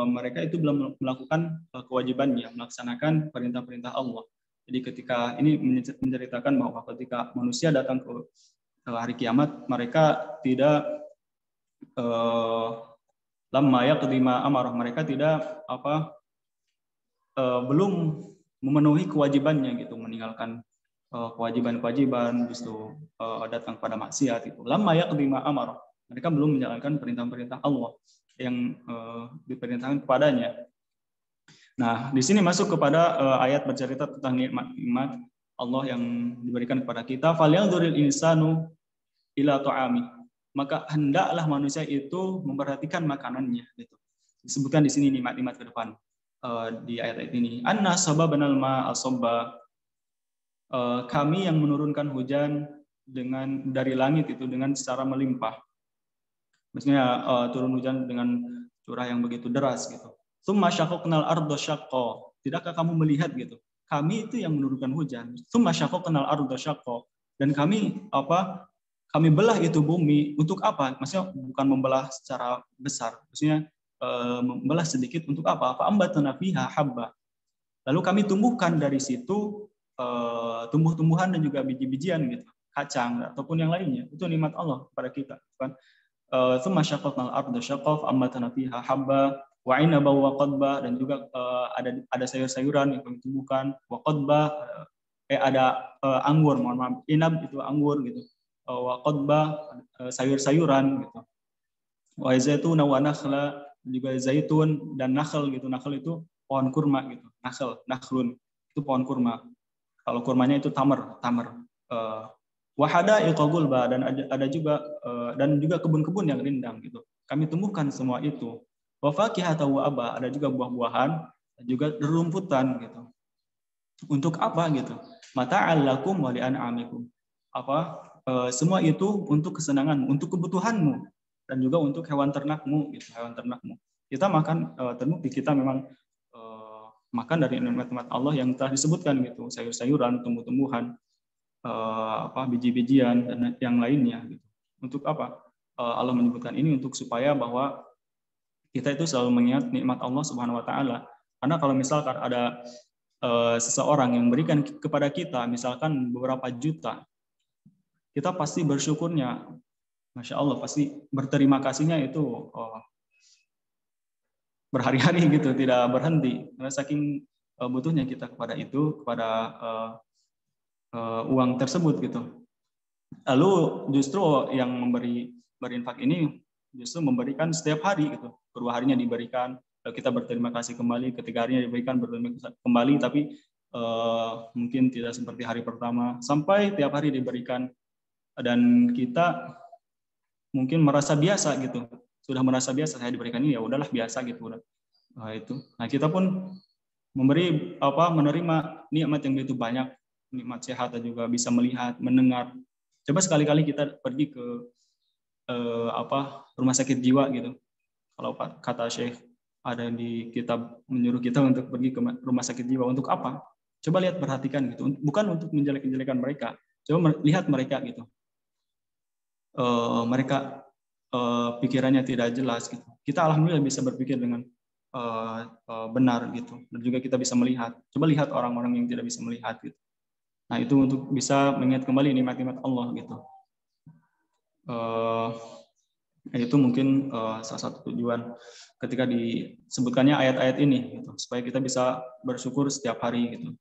Mereka itu belum melakukan kewajibannya, melaksanakan perintah-perintah Allah. Jadi ketika ini menceritakan bahwa ketika manusia datang ke hari kiamat, mereka tidak lamma yaqdi ma amara. Mereka tidak belum memenuhi kewajibannya gitu, meninggalkan kewajiban-kewajiban, justru datang pada maksiat itu. Lamma yaqdi ma amara. Mereka belum menjalankan perintah-perintah Allah yang diperintahkan kepadanya. Nah, di sini masuk kepada ayat bercerita tentang nikmat-nikmat Allah yang diberikan kepada kita. Falyanzuril insanu ila ta'ami. Maka hendaklah manusia itu memperhatikan makanannya gitu. Disebutkan di sini nikmat-nikmat ke depan di ayat ini. Anna sababanal ma'a sabba. Kami yang menurunkan hujan dari langit itu dengan secara melimpah. Maksudnya turun hujan dengan curah yang begitu deras gitu. Tsumma syaqqaqnal arda syaqqa. Tidakkah kamu melihat gitu? Kami itu yang menurunkan hujan. Tsumma syaqqaqnal arda syaqqa. Dan kami belah itu bumi untuk apa? Maksudnya bukan membelah secara besar. Maksudnya membelah sedikit untuk apa? Fa ambatna fiha habba. Lalu kami tumbuhkan dari situ tumbuh-tumbuhan dan juga biji-bijian gitu, kacang ataupun yang lainnya. Itu nikmat Allah kepada kita, kan? Tsumma syaqqaqnal arda syaqqa fa ambatna fiha habba wa 'inaba wa qadba, dan juga ada sayur-sayuran yang kami tumbuhkan, wa qadba ada anggur, mohon maaf, inab itu anggur gitu. Wa qadba sayur-sayuran gitu. Wa zaitun wa nakhla, juga zaitun dan nakhl gitu. Nakhl itu pohon kurma gitu. Nakhlun itu pohon kurma. Kalau kurmanya itu tamar. Wahada iqagulba, dan ada juga kebun-kebun yang rindang gitu. Kami tumbuhkan semua itu. Wa fakihata wa aba, ada juga buah-buahan dan juga rumputan gitu. Untuk apa gitu? Mata'al lakum wa li'an'amikum. semua itu untuk kesenanganmu, untuk kebutuhanmu, dan juga untuk hewan ternakmu, gitu, hewan ternakmu. Kita makan, terbukti kita memang makan dari nikmat-nikmat Allah yang telah disebutkan, gitu, sayur-sayuran, tumbuh-tumbuhan, biji-bijian dan yang lainnya, gitu. Untuk apa? Allah menyebutkan ini untuk supaya bahwa kita itu selalu mengingat nikmat Allah Subhanahu wa taala. Karena kalau misalkan ada seseorang yang memberikan kepada kita misalkan beberapa juta, kita pasti bersyukurnya, Masya Allah, pasti berterima kasihnya itu berhari-hari gitu, tidak berhenti. Karena saking butuhnya kita kepada itu, kepada uang tersebut gitu. Lalu justru yang berinfak ini justru memberikan setiap hari gitu. Kedua harinya diberikan, kita berterima kasih kembali, ketiga harinya diberikan berterima kasih kembali, tapi mungkin tidak seperti hari pertama, sampai tiap hari diberikan, dan kita mungkin merasa biasa gitu, sudah merasa biasa, saya diberikan ini ya udahlah biasa gitu udah. Nah kita pun menerima nikmat yang begitu banyak, nikmat sehat dan juga bisa melihat, mendengar. Coba sekali-kali kita pergi ke rumah sakit jiwa gitu. Kalau kata Syekh ada di kitab menyuruh kita untuk pergi ke rumah sakit jiwa, untuk apa? Coba lihat, perhatikan gitu. Bukan untuk menjelek-jelekan mereka. Coba lihat mereka gitu. Mereka pikirannya tidak jelas gitu. Kita alhamdulillah bisa berpikir dengan benar gitu. Dan juga kita bisa melihat. Coba lihat orang-orang yang tidak bisa melihat gitu. Nah, itu untuk bisa mengingat kembali nikmat-nikmat Allah gitu. Itu mungkin salah satu tujuan ketika disebutkannya ayat-ayat ini gitu, supaya kita bisa bersyukur setiap hari gitu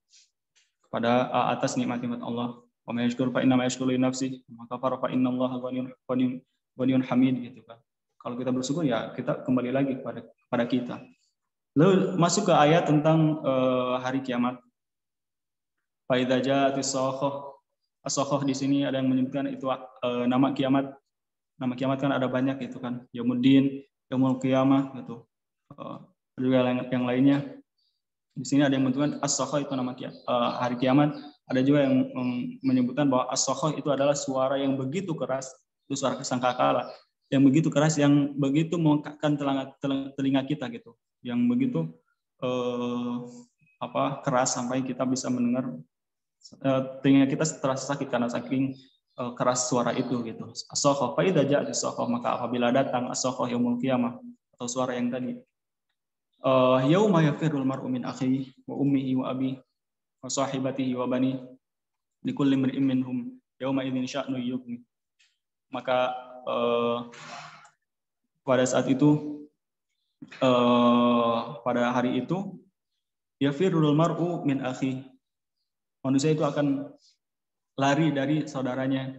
kepada atas nikmat-nikmat Allah. Wa may yashkur fa inna ma yashkuru li nafsi, wa kafara fa inna Allaha ghaniyyun hamid gitu kan. Kalau kita bersyukur ya kita kembali lagi kepada kita. Lalu masuk ke ayat tentang hari kiamat. Fa idza ja'atis sakhah. As-sakhah di sini ada yang menyebutkan itu nama kiamat. Nama kiamat kan ada banyak gitu kan, Yaumuddin, Yaumul Qiyamah gitu. Juga yang lainnya. Di sini ada yang menyebutkan as-sakhah itu nama hari kiamat. Ada juga yang menyebutkan bahwa as-sakhah itu adalah suara yang begitu keras, itu suara sangkakala, yang begitu keras, yang begitu mengangkatkan telinga kita gitu, yang begitu keras sampai kita bisa mendengar, telinga kita terasa sakit karena saking keras suara itu gitu. As-sakhah, fa idza ja'at as-sakhah, maka apabila datang as-sakhah yaumul qiyamah, atau suara yang tadi, yauma yafirrul mar'u min akhihi wa ummihi wa abihi wa sahibatihi wa bani likulli imri'in minhum yauma idzin sya'nu yughni. Maka pada saat itu, pada hari itu, yafirrul mar'u min akhihi, manusia itu akan lari dari saudaranya,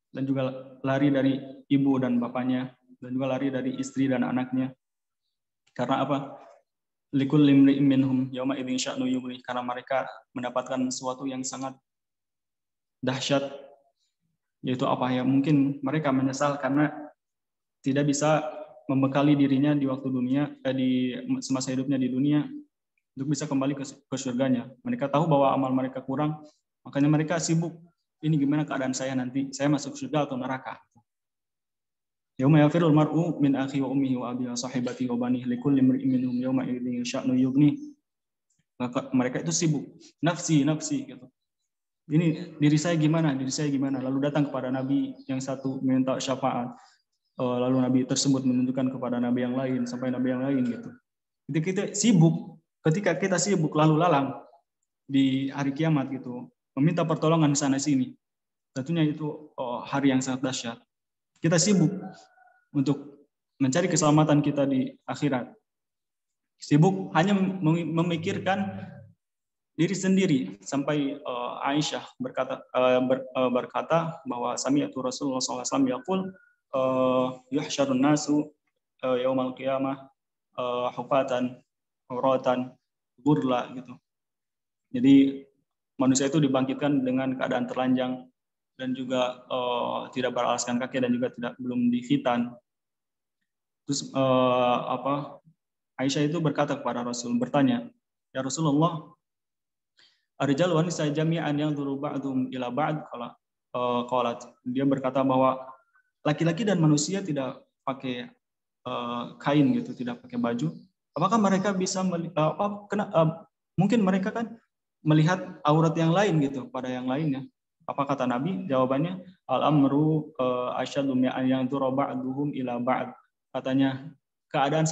dan juga lari dari ibu dan bapaknya, dan juga lari dari istri dan anaknya. Karena apa? Likulli imri'in minhum yauma idzin sya'nu yughni, karena mereka mendapatkan sesuatu yang sangat dahsyat, yaitu apa ya? Mungkin mereka menyesal karena tidak bisa membekali dirinya di waktu dunia, di semasa hidupnya di dunia untuk bisa kembali ke surganya. Mereka tahu bahwa amal mereka kurang, makanya mereka sibuk, ini gimana keadaan saya nanti, saya masuk surga atau neraka. Yauma yafirul mar'u min akhi wa ummihi wa abihi wa sahibatihi wa banihi likulli imri'in minhum yauma idzin sya'nu yughni. Mereka itu sibuk, nafsi gitu. Ini diri saya gimana? Lalu datang kepada nabi yang satu minta syafaat. Lalu nabi tersebut menunjukkan kepada nabi yang lain, sampai nabi yang lain gitu. Ketika kita sibuk lalu lalang di hari kiamat gitu, meminta pertolongan sana sini, tentunya itu hari yang sangat dahsyat. Kita sibuk untuk mencari keselamatan kita di akhirat. Sibuk hanya memikirkan diri sendiri, sampai Aisyah berkata bahwa sami'tu Rasulullah SAW yaqul yuhsyarun nasu yaumal qiyamah hufatan uratan burla gitu. Jadi manusia itu dibangkitkan dengan keadaan telanjang dan juga tidak beralaskan kaki dan juga belum dikhitan. Terus Aisyah itu berkata kepada Rasul, bertanya, ya Rasulullah, ar-rijal wa nisa jami'an yanzuru ba'dhum ila ba'd, qalat, dia berkata bahwa laki-laki dan manusia tidak pakai kain gitu, tidak pakai baju. Apakah mereka bisa mungkin mereka kan melihat aurat yang lain gitu pada yang lainnya. Apa kata Nabi? Jawabannya, al-amru asyaddu min an yanzura ba'duhum ila ba'd. Katanya keadaan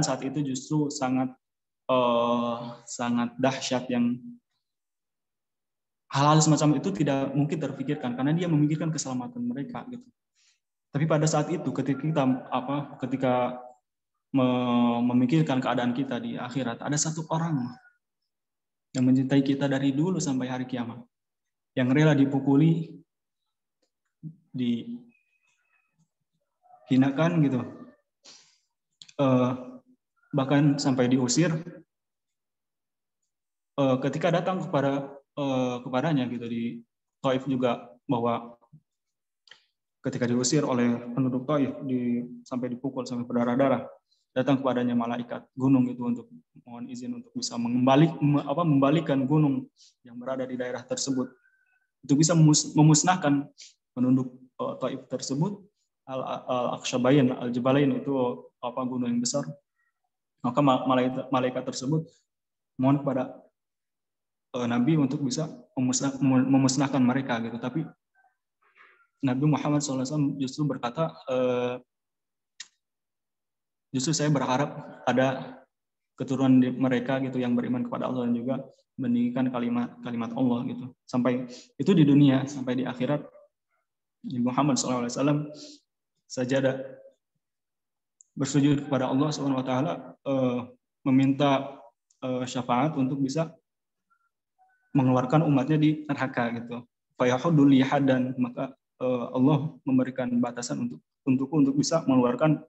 saat itu justru sangat dahsyat, yang hal-hal semacam itu tidak mungkin terpikirkan karena dia memikirkan keselamatan mereka gitu. Tapi pada saat itu ketika memikirkan keadaan kita di akhirat, ada satu orang yang mencintai kita dari dulu sampai hari kiamat, yang rela dipukuli, dihinakan gitu, bahkan sampai diusir, ketika datang kepadanya gitu di Taif juga, bahwa ketika diusir oleh penduduk Taif sampai dipukul sampai berdarah-darah, datang kepadanya malaikat gunung itu untuk mohon izin untuk bisa membalikkan gunung yang berada di daerah tersebut, itu bisa memusnahkan penduduk Taif tersebut. Al-Akshabain, Al-Jabalain itu gunung yang besar. Maka malaikat tersebut mohon kepada Nabi untuk bisa memusnahkan mereka gitu. Tapi Nabi Muhammad SAW justru berkata, justru saya berharap ada keturunan mereka gitu yang beriman kepada Allah dan juga meninggikan kalimat Allah gitu. Sampai itu di dunia, sampai di akhirat Nabi Muhammad SAW sajadah bersujud kepada Allah SWT, meminta syafaat untuk bisa mengeluarkan umatnya di neraka gitu. Fayahudul lihadan, maka Allah memberikan batasan untukku untuk bisa mengeluarkan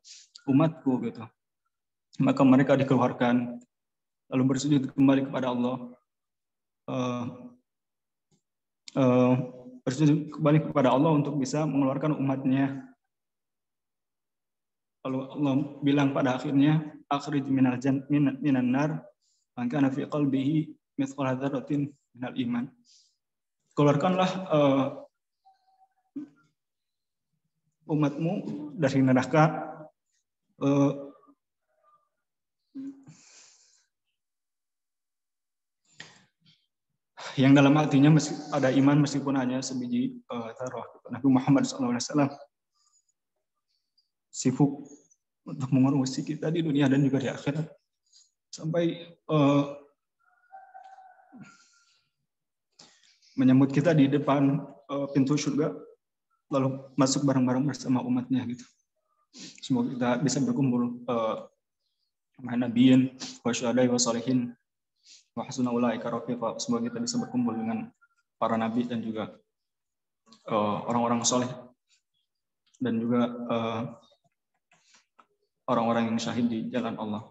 umatku gitu. Maka mereka dikeluarkan lalu bersujud kembali kepada Allah, bersujud kembali kepada Allah untuk bisa mengeluarkan umatnya. Lalu Allah bilang pada akhirnya, akhrij minan nar man kana fi qalbihi mithqala dzarratin minal iman. Keluarkanlah umatmu dari neraka yang dalam hatinya ada iman meskipun hanya sebiji zarah. Nabi Muhammad SAW sibuk untuk mengurusi kita di dunia dan juga di akhirat, sampai menyambut kita di depan pintu surga, lalu masuk bareng-bareng bersama umatnya gitu. Semoga kita bisa berkumpul sama nabiyin wa syuhada'i wa sholihin wa hasuna ulaika rafiqa. Semoga kita bisa berkumpul dengan para nabi dan juga orang-orang soleh dan juga orang-orang yang syahid di jalan Allah.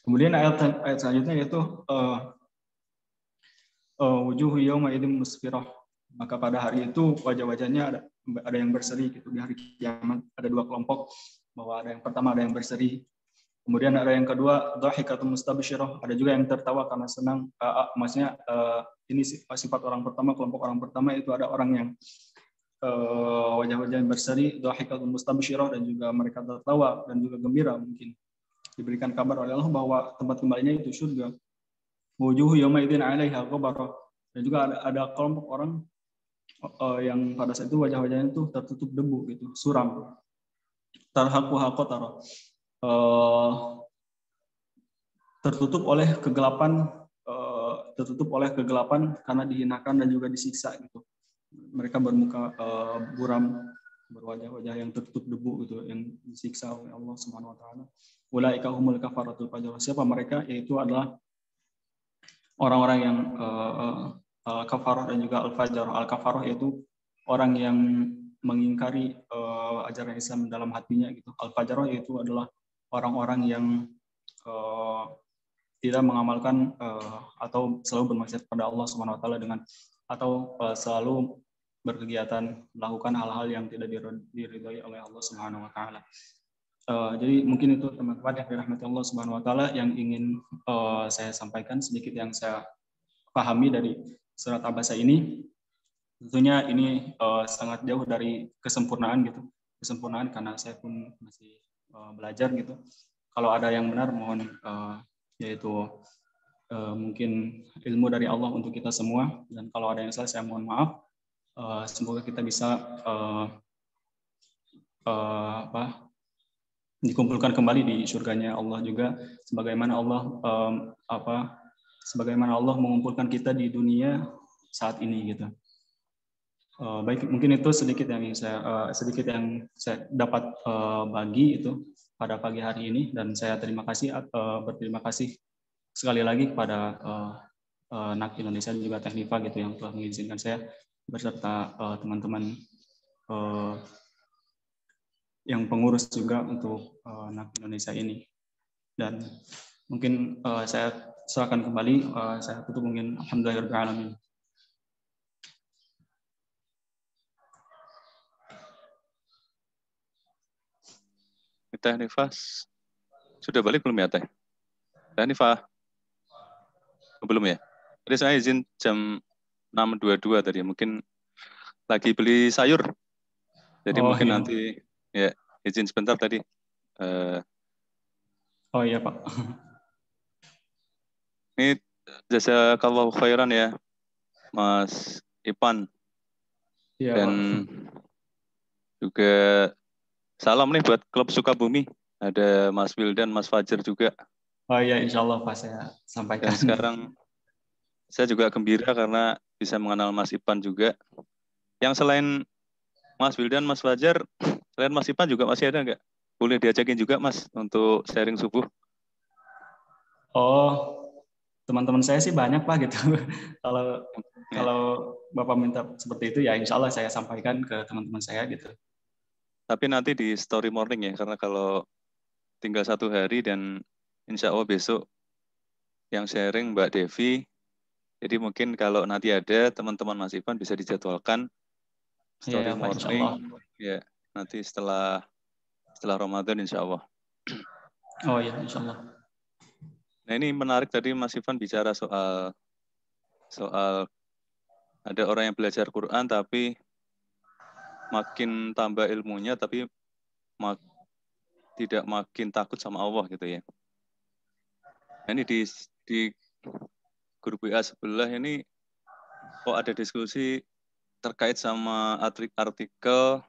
Kemudian ayat selanjutnya yaitu wujuhu yauma idzin musfirah. Maka pada hari itu wajah-wajahnya ada yang berseri gitu. Di hari kiamat ada dua kelompok, bahwa ada yang pertama ada yang berseri, kemudian ada yang kedua dhahikatun mustabsyirah, ada juga yang tertawa karena senang. Maksudnya ini sifat orang pertama, kelompok orang pertama itu ada orang yang wajah-wajah yang berseri, dhahikatun mustabsyirah, dan juga mereka tertawa dan juga gembira, mungkin diberikan kabar oleh Allah bahwa tempat kembalinya itu surga. Wujuhu yauma idzin 'alaiha ghabarah. Dan juga ada kelompok orang yang pada saat itu wajah-wajahnya itu tertutup debu gitu, suram. Tarhaquha qatara. Tertutup oleh kegelapan karena dihinakan dan juga disiksa gitu. Mereka bermuka buram, berwajah-wajah yang tertutup debu gitu, yang disiksa oleh Allah Subhanahu wa taala. Ulaika humul kafaratul fajr. Siapa mereka? Yaitu adalah orang-orang yang al-kafarah dan juga al-fajr. Al-kafarah yaitu orang yang mengingkari ajaran Islam dalam hatinya gitu. Al-fajr yaitu adalah orang-orang yang tidak mengamalkan atau selalu bermaksiat pada Allah Subhanahu wa taala selalu berkegiatan melakukan hal-hal yang tidak diridhai oleh Allah Subhanahu wa taala. Jadi mungkin itu teman-teman yang dirahmati Allah Subhanahu wa taala yang ingin saya sampaikan, sedikit yang saya pahami dari surat Abasa ini. tentunya ini sangat jauh dari kesempurnaan gitu. Kesempurnaan karena saya pun masih belajar gitu. Kalau ada yang benar mohon yaitu mungkin ilmu dari Allah untuk kita semua, dan kalau ada yang salah saya mohon maaf. Semoga kita bisa dikumpulkan kembali di surganya Allah juga, sebagaimana Allah mengumpulkan kita di dunia saat ini gitu. Baik, mungkin itu sedikit yang saya dapat bagi itu pada pagi hari ini, dan saya berterima kasih sekali lagi kepada NAK Indonesia dan juga Teknifa gitu yang telah mengizinkan saya beserta teman-teman yang pengurus juga untuk NAK Indonesia ini. Dan mungkin saya serahkan kembali, saya tutup mungkin alhamdulillahirrahmanirrahim. Teh Nifas sudah balik belum ya Teh? Teh Nifas belum ya? Tadi saya izin jam 6.22 tadi, mungkin lagi beli sayur. Jadi mungkin iya. nanti ya izin sebentar tadi. Oh iya Pak. Ini jazakallahu khairan ya Mas Ipan. Iya Dan Pak. juga salam nih buat klub Sukabumi. Ada Mas Wildan, Mas Fajar juga. Oh iya, insya Allah Pak saya sampaikan. Dan sekarang saya juga gembira karena bisa mengenal Mas Ipan juga. Yang selain Mas Wildan, Mas Fajar, selain Mas Ipan juga masih ada nggak? Boleh diajakin juga Mas untuk sharing subuh. Oh, teman-teman saya sih banyak Pak gitu. Kalau Ya. Bapak minta seperti itu ya insya Allah saya sampaikan ke teman-teman saya gitu. Tapi nanti di story morning ya, karena kalau tinggal 1 hari dan insya Allah besok yang sharing Mbak Devi. Jadi mungkin kalau nanti ada teman-teman Mas Ivan bisa dijadwalkan story Pak, morning. Ya, nanti setelah Ramadan insya Allah. Oh iya, insya Allah. Nah ini menarik tadi Mas Ivan bicara soal ada orang yang belajar Quran tapi makin tambah ilmunya tapi tidak makin takut sama Allah gitu ya. Nah, ini di grup WA sebelah ini kok ada diskusi terkait sama artikel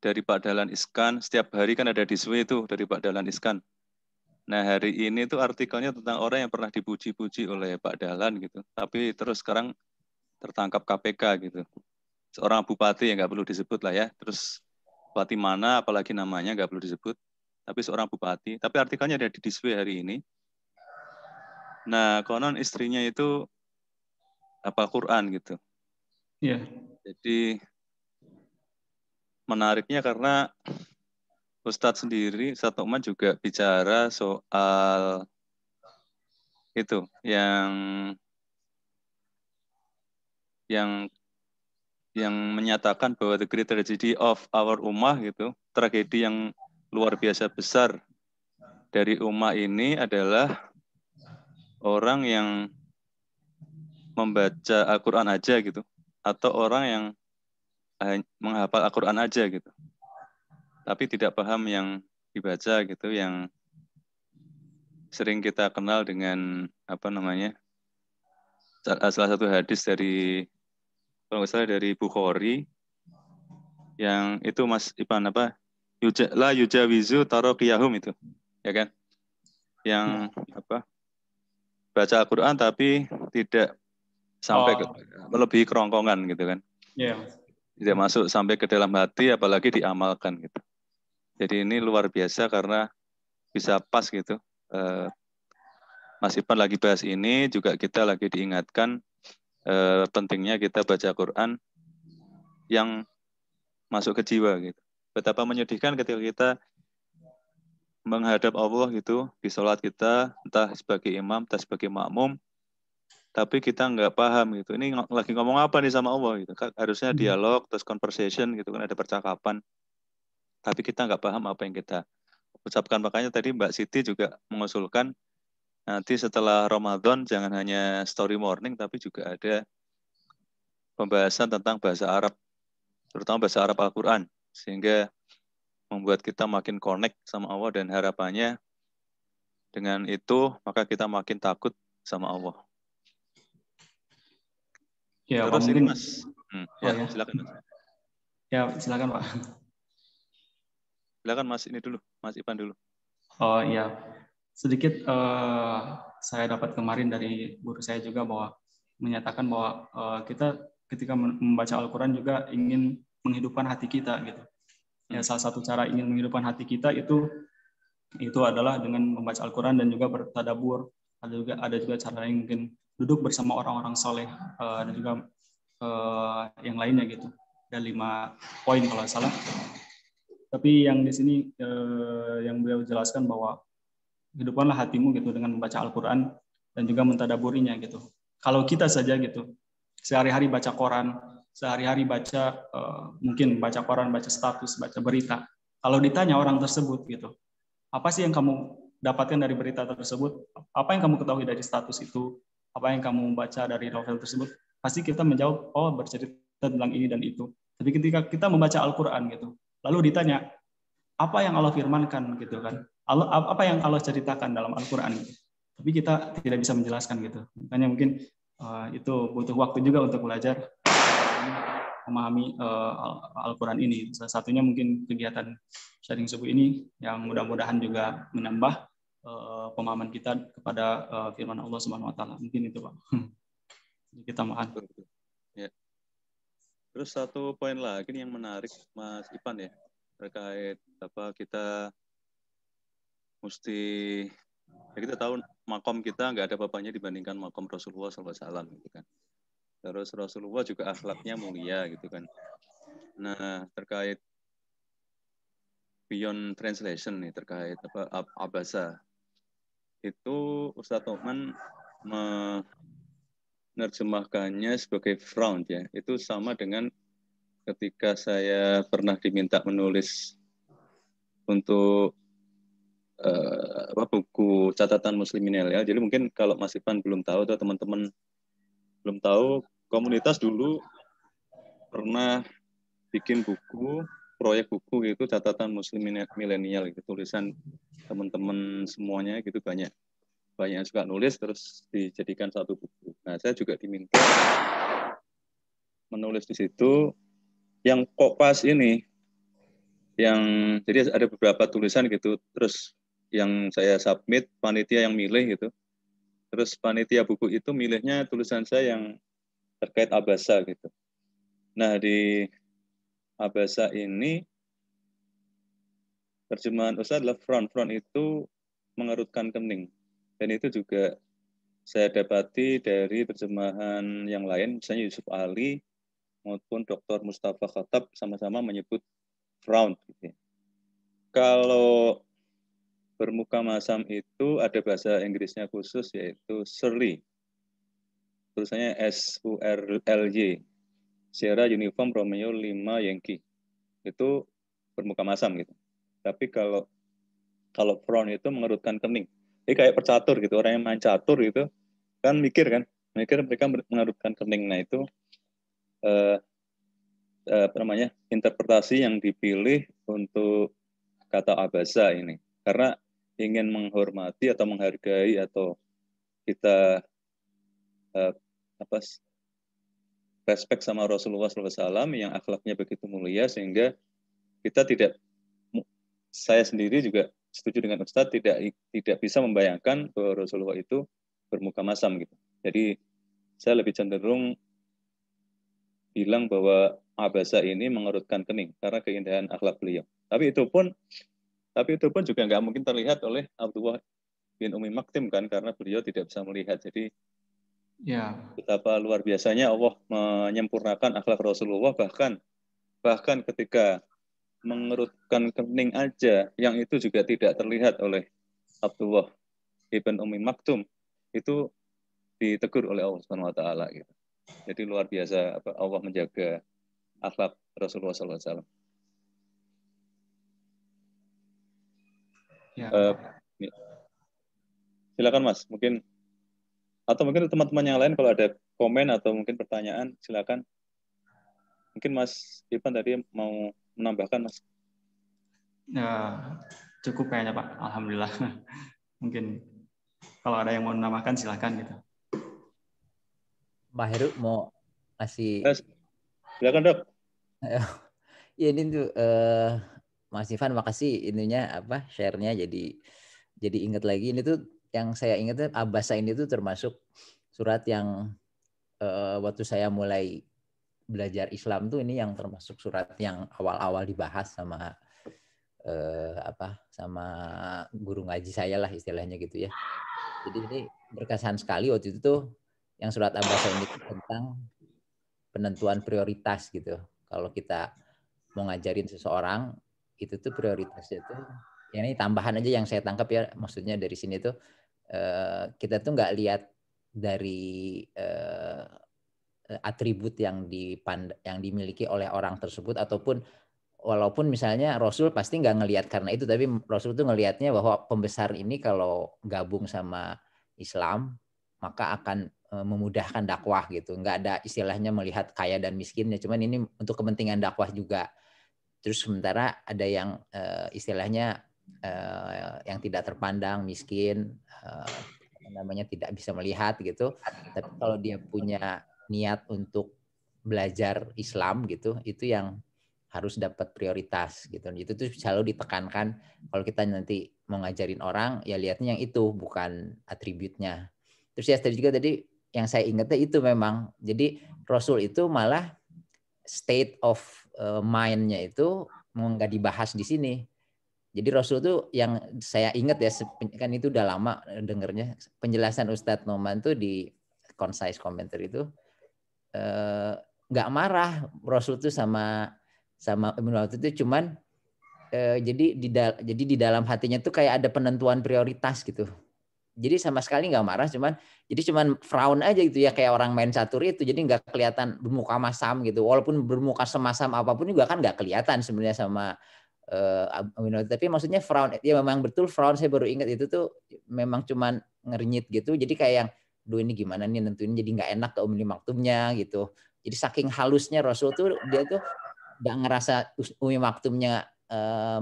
dari Pak Dahlan Iskan. Setiap hari kan ada diswe itu dari Pak Dahlan Iskan. Nah hari ini tuh artikelnya tentang orang yang pernah dipuji-puji oleh Pak Dahlan gitu. Tapi terus sekarang tertangkap KPK gitu. Seorang bupati yang nggak perlu disebut lah ya. Terus bupati mana apalagi namanya nggak perlu disebut. Tapi seorang bupati. Tapi artikelnya ada di diswe hari ini. Nah konon istrinya itu hafal Quran gitu. Iya. Jadi menariknya karena Ustadz sendiri, Ustadz Nu'man juga bicara soal itu yang menyatakan bahwa the great tragedy of our ummah gitu, tragedi yang luar biasa besar dari ummah ini adalah orang yang membaca Al-Quran aja gitu, atau orang yang menghafal Al-Quran aja gitu, tapi tidak paham yang dibaca gitu, yang sering kita kenal dengan salah satu hadis dari kalau nggak salah dari Bukhari yang itu Mas Ipan la yujawizu taraqiyahum itu ya kan, yang baca Al-Quran tapi tidak sampai melebihi kerongkongan gitu kan. Iya. Tidak masuk sampai ke dalam hati apalagi diamalkan gitu. Jadi ini luar biasa karena bisa pas gitu. Mas Ipan lagi bahas ini, juga kita lagi diingatkan pentingnya kita baca Quran yang masuk ke jiwa gitu. Betapa menyedihkan ketika kita menghadap Allah gitu di sholat kita, entah sebagai imam, entah sebagai makmum, tapi kita nggak paham gitu. Ini lagi ngomong apa nih sama Allah gitu. Harusnya dialog, terus conversation gitu kan, ada percakapan. Tapi kita nggak paham apa yang kita ucapkan. Makanya tadi Mbak Siti juga mengusulkan nanti setelah Ramadan jangan hanya story morning, tapi juga ada pembahasan tentang bahasa Arab, terutama bahasa Arab Al-Quran, sehingga membuat kita makin connect sama Allah, dan harapannya dengan itu maka kita makin takut sama Allah. Ya, Pak, Terus mungkin ini Mas, oh ya. silakan Mas. Ya, silakan Pak. Silakan Mas ini dulu, Mas Ipan dulu. Oh iya, sedikit saya dapat kemarin dari guru saya juga bahwa menyatakan bahwa kita ketika membaca Al-Quran juga ingin menghidupkan hati kita gitu. Ya, salah satu cara ingin menghidupkan hati kita itu adalah dengan membaca Al-Quran dan juga bertadabur. Ada juga cara lain, mungkin duduk bersama orang-orang soleh dan juga yang lainnya gitu. Ada 5 poin kalau salah. Tapi yang di sini yang beliau jelaskan bahwa hidupkanlah hatimu gitu dengan membaca Al-Quran dan juga mentadaburinya gitu. Kalau kita saja gitu, sehari-hari baca koran, sehari-hari baca mungkin baca koran, baca status, baca berita. Kalau ditanya orang tersebut gitu, apa sih yang kamu dapatkan dari berita tersebut? Apa yang kamu ketahui dari status itu? Apa yang kamu baca dari novel tersebut? Pasti kita menjawab, oh bercerita tentang ini dan itu. Tapi ketika kita membaca Al-Quran gitu, lalu ditanya, apa yang Allah firmankan gitu kan? Apa yang Allah ceritakan dalam Al-Quran gitu. Tapi kita tidak bisa menjelaskan gitu. Makanya mungkin itu butuh waktu juga untuk belajar memahami Al-Quran ini. Salah satunya mungkin kegiatan sharing subuh ini yang mudah-mudahan juga menambah pemahaman kita kepada firman Allah Subhanahu wa taala. Mungkin itu, Pak. Kita mohon. Ya. Terus satu poin lagi yang menarik Mas Ipan ya, terkait apa kita mesti ya kita tahu makom kita nggak ada bapaknya dibandingkan makom Rasulullah SAW gitu kan. Terus Rasulullah juga akhlaknya mulia gitu kan. Nah terkait beyond translation nih terkait apa abasa itu Ustadz Toman menerjemahkannya sebagai frown ya. Itu sama dengan ketika saya pernah diminta menulis untuk buku catatan muslimin ya. Jadi mungkin kalau Mas Ipan belum tahu atau teman-teman belum tahu, komunitas dulu pernah bikin buku, proyek buku gitu catatan muslimin milenial gitu, tulisan teman-teman semuanya gitu banyak suka nulis terus dijadikan satu buku. Nah, saya juga diminta menulis di situ yang kok pas ini yang jadi ada beberapa tulisan gitu terus yang saya submit panitia yang milih gitu. Terus panitia buku itu milihnya tulisan saya yang terkait abasa gitu. Nah, di abasa ini terjemahan Ustaz adalah front itu mengerutkan kening. Dan itu juga saya dapati dari terjemahan yang lain, misalnya Yusuf Ali maupun Dr. Mustafa Khattab sama-sama menyebut frown. Gitu. Kalau bermuka masam itu ada bahasa Inggrisnya khusus yaitu surly. Tulisannya SURLY. Sierra Uniform Romeo 5 Yankee. Itu bermuka masam gitu. Tapi kalau frown itu mengerutkan kening. Jadi kayak percatur gitu, orang yang main catur gitu kan mikir mereka mengerutkan kening. Nah itu interpretasi yang dipilih untuk kata abasa ini. Karena ingin menghormati atau menghargai atau kita respect sama Rasulullah SAW yang akhlaknya begitu mulia sehingga kita saya sendiri juga setuju dengan Ustadz tidak bisa membayangkan bahwa Rasulullah itu bermuka masam gitu. Jadi saya lebih cenderung bilang bahwa abasa ini mengerutkan kening karena keindahan akhlak beliau. Tapi itu pun juga nggak mungkin terlihat oleh Abdullah bin Umi Maktum kan karena beliau tidak bisa melihat. Jadi betapa luar biasanya Allah menyempurnakan akhlak Rasulullah bahkan ketika mengerutkan kening aja yang itu juga tidak terlihat oleh Abdullah ibn Umi Maktum itu ditegur oleh Allah Subhanahu wa taala gitu. Jadi luar biasa Allah menjaga akhlak Rasulullah SAW. Silakan Mas, mungkin teman-teman yang lain kalau ada komen atau mungkin pertanyaan silakan. Mungkin Mas Ivan tadi mau menambahkan, Mas. Ya, cukup kayaknya Pak. Alhamdulillah. Mungkin kalau ada yang mau menambahkan silakan gitu. Mbak Heru mau ngasih. Silakan Dok. Ya ini tuh Mas Ivan, makasih ininya apa share-nya, jadi ingat lagi ini tuh yang saya ingat tuh Abasa ini tuh termasuk surat yang waktu saya mulai belajar Islam tuh ini yang termasuk surat yang awal-awal dibahas sama sama guru ngaji saya lah istilahnya gitu ya. Jadi ini berkesan sekali waktu itu tuh yang surat Abasa ini tentang penentuan prioritas gitu. Kalau kita mau ngajarin seseorang itu tuh prioritasnya tuh, ya ini tambahan aja yang saya tangkap ya, maksudnya dari sini tuh kita tuh nggak lihat dari atribut yang dimiliki oleh orang tersebut, ataupun walaupun misalnya Rasul pasti nggak ngelihat karena itu, tapi Rasul tuh ngelihatnya bahwa pembesar ini kalau gabung sama Islam maka akan memudahkan dakwah gitu. Nggak ada istilahnya melihat kaya dan miskinnya, cuman ini untuk kepentingan dakwah juga. Terus sementara ada yang istilahnya yang tidak terpandang, miskin, namanya tidak bisa melihat gitu. Tapi kalau dia punya niat untuk belajar Islam gitu, itu yang harus dapat prioritas gitu. Itu tuh selalu ditekankan kalau kita nanti mau ngajarin orang, ya lihatnya yang itu, bukan atributnya. Terus ya tadi yang saya ingatnya itu memang, jadi Rasul itu malah state of mind-nya itu nggak dibahas di sini. Jadi Rasul tuh yang saya ingat ya, kan itu udah lama dengernya, penjelasan Ustadz Noman tuh di Concise Commentary itu nggak marah Rasul tuh sama Ibnu Battuta itu, cuman jadi di dalam hatinya tuh kayak ada penentuan prioritas gitu. Jadi sama sekali nggak marah, cuman frown aja gitu ya, kayak orang main catur itu. Jadi nggak kelihatan bermuka masam gitu. Walaupun bermuka semasam apapun juga kan nggak kelihatan sebenarnya sama tapi maksudnya frown, ya memang betul frown. Saya baru ingat itu tuh memang cuman ngernyit gitu. Jadi kayak yang, duh ini gimana nih nentuin, jadi nggak enak ke Umi Maktumnya gitu. Jadi saking halusnya Rasul tuh, dia tuh nggak ngerasa Umi Maktumnya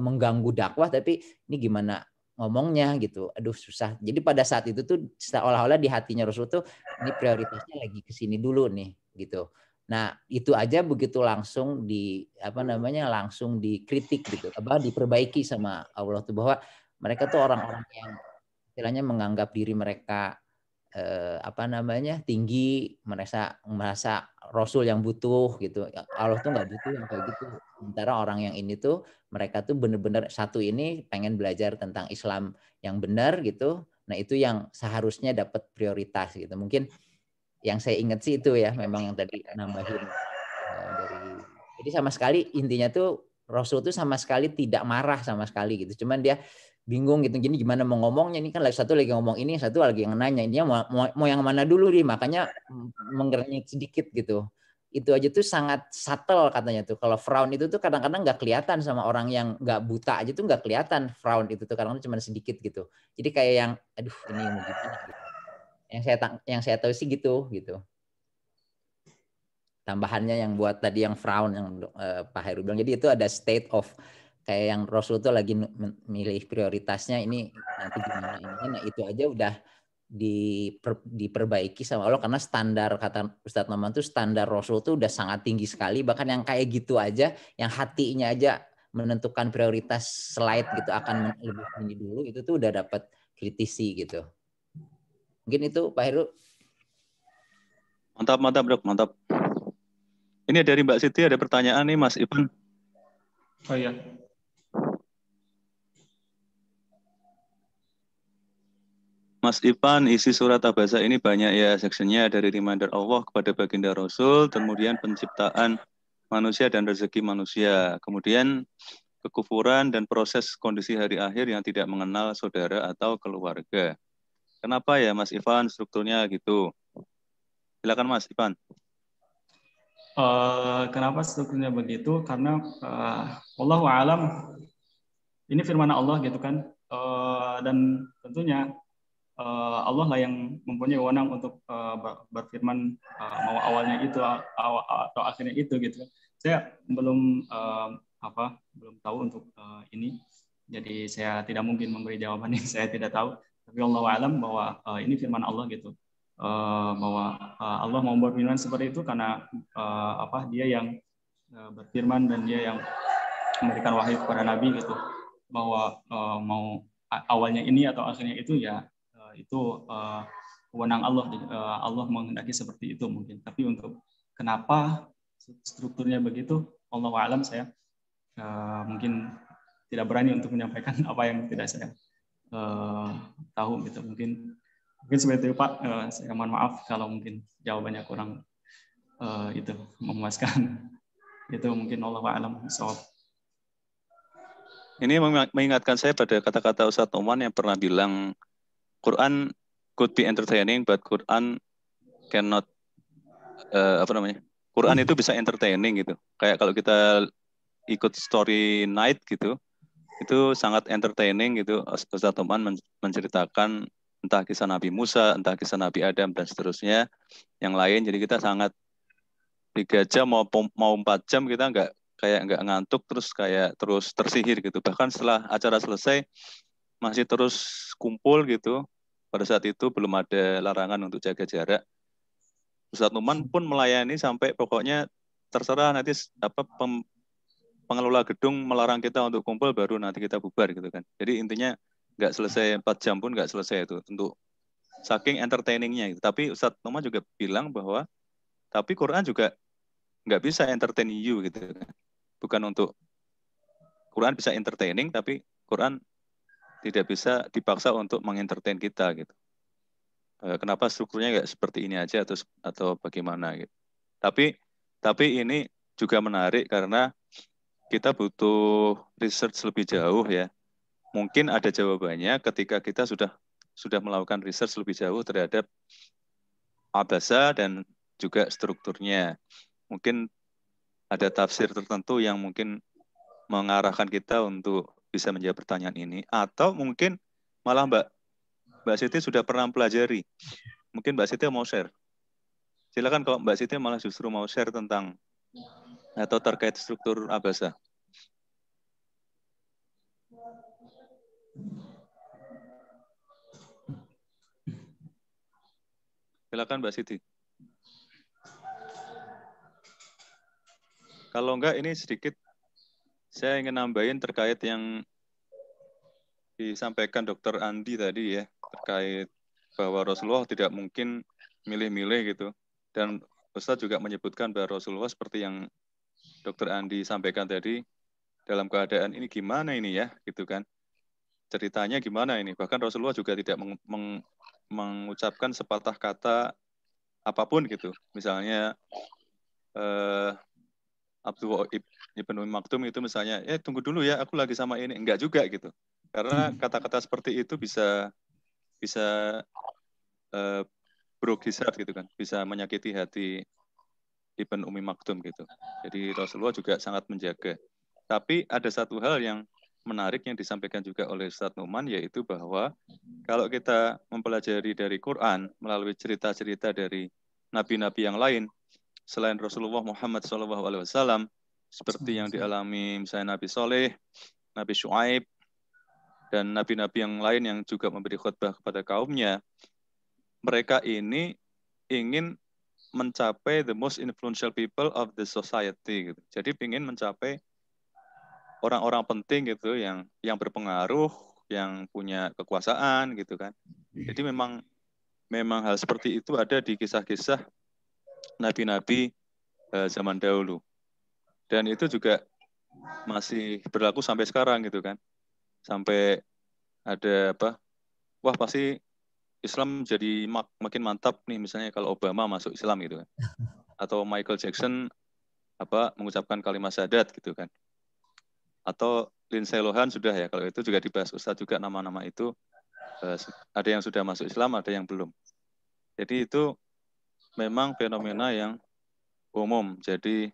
mengganggu dakwah, tapi ini gimana ngomongnya gitu, aduh susah. Jadi pada saat itu tuh seolah-olah di hatinya Rasul tuh ini prioritasnya lagi ke sini dulu nih gitu. Nah itu aja begitu langsung langsung dikritik gitu, diperbaiki sama Allah tuh, bahwa mereka tuh orang-orang yang istilahnya menganggap diri mereka tinggi, merasa Rasul yang butuh gitu. Allah tuh nggak butuh yang kayak gitu. Sementara orang yang ini tuh mereka tuh benar-benar satu ini pengen belajar tentang Islam yang benar gitu. Nah itu yang seharusnya dapat prioritas gitu. Mungkin yang saya ingat sih itu ya, memang yang tadi nambahin jadi sama sekali intinya tuh Rasul tuh sama sekali tidak marah sama sekali gitu. Cuman dia bingung gitu, gini gimana mau ngomongnya, ini kan satu lagi ngomong ini, satu lagi yang nanya, ini mau yang mana dulu nih, makanya menggernyit sedikit gitu. Itu aja tuh sangat subtle katanya tuh. Kalau frown itu tuh kadang-kadang nggak kelihatan sama orang yang nggak buta aja tuh nggak kelihatan frown itu tuh, kadang-kadang cuma sedikit gitu. Jadi kayak yang, aduh ini mau gimana gitu. Yang saya tahu sih gitu. Tambahannya yang buat tadi yang frown yang Pak Heru bilang, jadi itu ada state of kayak yang Rasul tuh lagi milih prioritasnya ini nanti gimana ini. Nah itu aja udah diperbaiki sama Allah, karena standar, kata Ustadz Noman tuh standar Rasul tuh udah sangat tinggi sekali. Bahkan yang kayak gitu aja, yang hatinya aja menentukan prioritas slide gitu akan lebih tinggi dulu, itu tuh udah dapat kritisi gitu. Mungkin itu Pak Heru. Mantap Dok, mantap. Ini dari Mbak Siti ada pertanyaan nih Mas Ivan. Oh iya. Mas Ivan, isi surat Abasa ini banyak ya sectionnya, dari reminder Allah kepada baginda Rasul, kemudian penciptaan manusia dan rezeki manusia, kemudian kekufuran dan proses kondisi hari akhir yang tidak mengenal saudara atau keluarga. Kenapa ya Mas Ivan strukturnya gitu? Silakan Mas Ivan. Kenapa strukturnya begitu? Karena Wallahu a'lam, ini firman Allah gitu kan, dan tentunya Allah lah yang mempunyai wewenang untuk berfirman mau awalnya itu atau akhirnya itu gitu. Saya belum belum tahu untuk ini. Jadi saya tidak mungkin memberi jawaban yang saya tidak tahu. Tapi Allah alam bahwa ini firman Allah gitu. Bahwa Allah mau berfirman seperti itu karena Dia yang berfirman dan Dia yang memberikan wahyu kepada Nabi gitu. Bahwa mau awalnya ini atau akhirnya itu ya itu wewenang Allah. Allah menghendaki seperti itu mungkin. Tapi untuk kenapa strukturnya begitu, Allah alam saya mungkin tidak berani untuk menyampaikan apa yang tidak saya tahu gitu. Mungkin seperti itu Pak. Saya mohon maaf kalau mungkin jawabannya kurang itu memuaskan. Itu mungkin Allah alam bisawab. Ini mengingatkan saya pada kata-kata Ustadz Noman yang pernah bilang Quran could be entertaining but Quran cannot Quran itu bisa entertaining gitu. Kayak kalau kita ikut story night gitu, itu sangat entertaining gitu. Ustadz Noman menceritakan entah kisah Nabi Musa, entah kisah Nabi Adam dan seterusnya yang lain. Jadi kita sangat 3 jam mau 4 jam kita nggak ngantuk terus tersihir gitu. Bahkan setelah acara selesai masih terus kumpul gitu. Pada saat itu belum ada larangan untuk jaga jarak. Ustadz Noman pun melayani sampai pokoknya terserah nanti pengelola gedung melarang kita untuk kumpul baru nanti kita bubar gitu kan. Jadi intinya nggak selesai 4 jam pun nggak selesai itu untuk saking entertainingnya gitu. Tapi Ustadz Noman juga bilang bahwa tapi Quran juga nggak bisa entertain you gitu kan. Bukan untuk Quran bisa entertaining tapi Quran tidak bisa dipaksa untuk mengentertain kita gitu. Kenapa strukturnya nggak seperti ini aja atau bagaimana gitu. Tapi ini juga menarik karena kita butuh research lebih jauh ya. Mungkin ada jawabannya ketika kita sudah melakukan research lebih jauh terhadap abasa dan juga strukturnya. Mungkin ada tafsir tertentu yang mungkin mengarahkan kita untuk bisa menjawab pertanyaan ini. Atau mungkin malah Mbak Siti sudah pernah pelajari. Mungkin Mbak Siti mau share. Silakan kalau Mbak Siti malah justru mau share tentang atau terkait struktur abasa. Silakan Mbak Siti. Kalau enggak ini sedikit saya ingin nambahin terkait yang disampaikan Dr. Andi tadi ya, terkait bahwa Rasulullah tidak mungkin milih-milih gitu. Dan Ustaz juga menyebutkan bahwa Rasulullah seperti yang Dr. Andi sampaikan tadi, dalam keadaan ini gimana ini ya, gitu kan. Ceritanya gimana ini. Bahkan Rasulullah juga tidak mengucapkan sepatah kata apapun gitu. Misalnya Abdullah Ibn Maktum itu misalnya, tunggu dulu ya, aku lagi sama ini. Enggak juga gitu. Karena kata-kata seperti itu bisa berukhisat gitu kan, bisa menyakiti hati Ibn Umi Maktum gitu. Jadi Rasulullah juga sangat menjaga. Tapi ada satu hal yang menarik yang disampaikan juga oleh Ustadz Numan, yaitu bahwa kalau kita mempelajari dari Quran melalui cerita-cerita dari nabi-nabi yang lain selain Rasulullah Muhammad SAW, seperti yang dialami misalnya Nabi Soleh, Nabi Syuaib, dan nabi-nabi yang lain yang juga memberi khutbah kepada kaumnya, mereka ini ingin mencapai the most influential people of the society gitu. Jadi ingin mencapai orang-orang penting gitu yang berpengaruh, yang punya kekuasaan gitu kan. Jadi memang hal seperti itu ada di kisah-kisah nabi-nabi zaman dahulu. Dan itu juga masih berlaku sampai sekarang gitu kan. Sampai ada wah pasti Islam jadi makin mantap nih misalnya kalau Obama masuk Islam gitu kan. Atau Michael Jackson mengucapkan kalimat syahadat gitu kan. Atau Lindsay Lohan sudah ya, kalau itu juga dibahas Ustadz juga nama-nama itu ada yang sudah masuk Islam, ada yang belum. Jadi itu memang fenomena yang umum. Jadi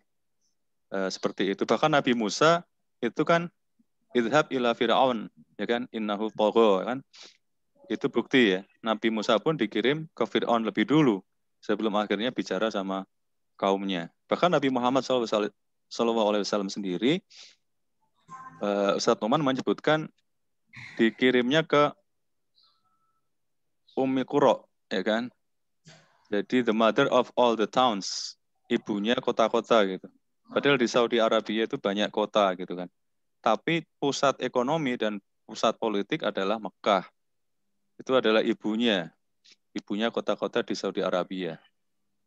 seperti itu. Bahkan Nabi Musa itu kan idhab ila Fir'aun, ya kan, innahu tagha kan. Itu bukti ya. Nabi Musa pun dikirim ke Fir'aun lebih dulu sebelum akhirnya bicara sama kaumnya. Bahkan Nabi Muhammad SAW sendiri, Ustadz Numan menyebutkan dikirimnya ke Ummi Qura, ya kan? Jadi the mother of all the towns, ibunya kota-kota gitu. Padahal di Saudi Arabia itu banyak kota gitu kan. Tapi pusat ekonomi dan pusat politik adalah Mekah. Itu adalah ibunya kota-kota di Saudi Arabia.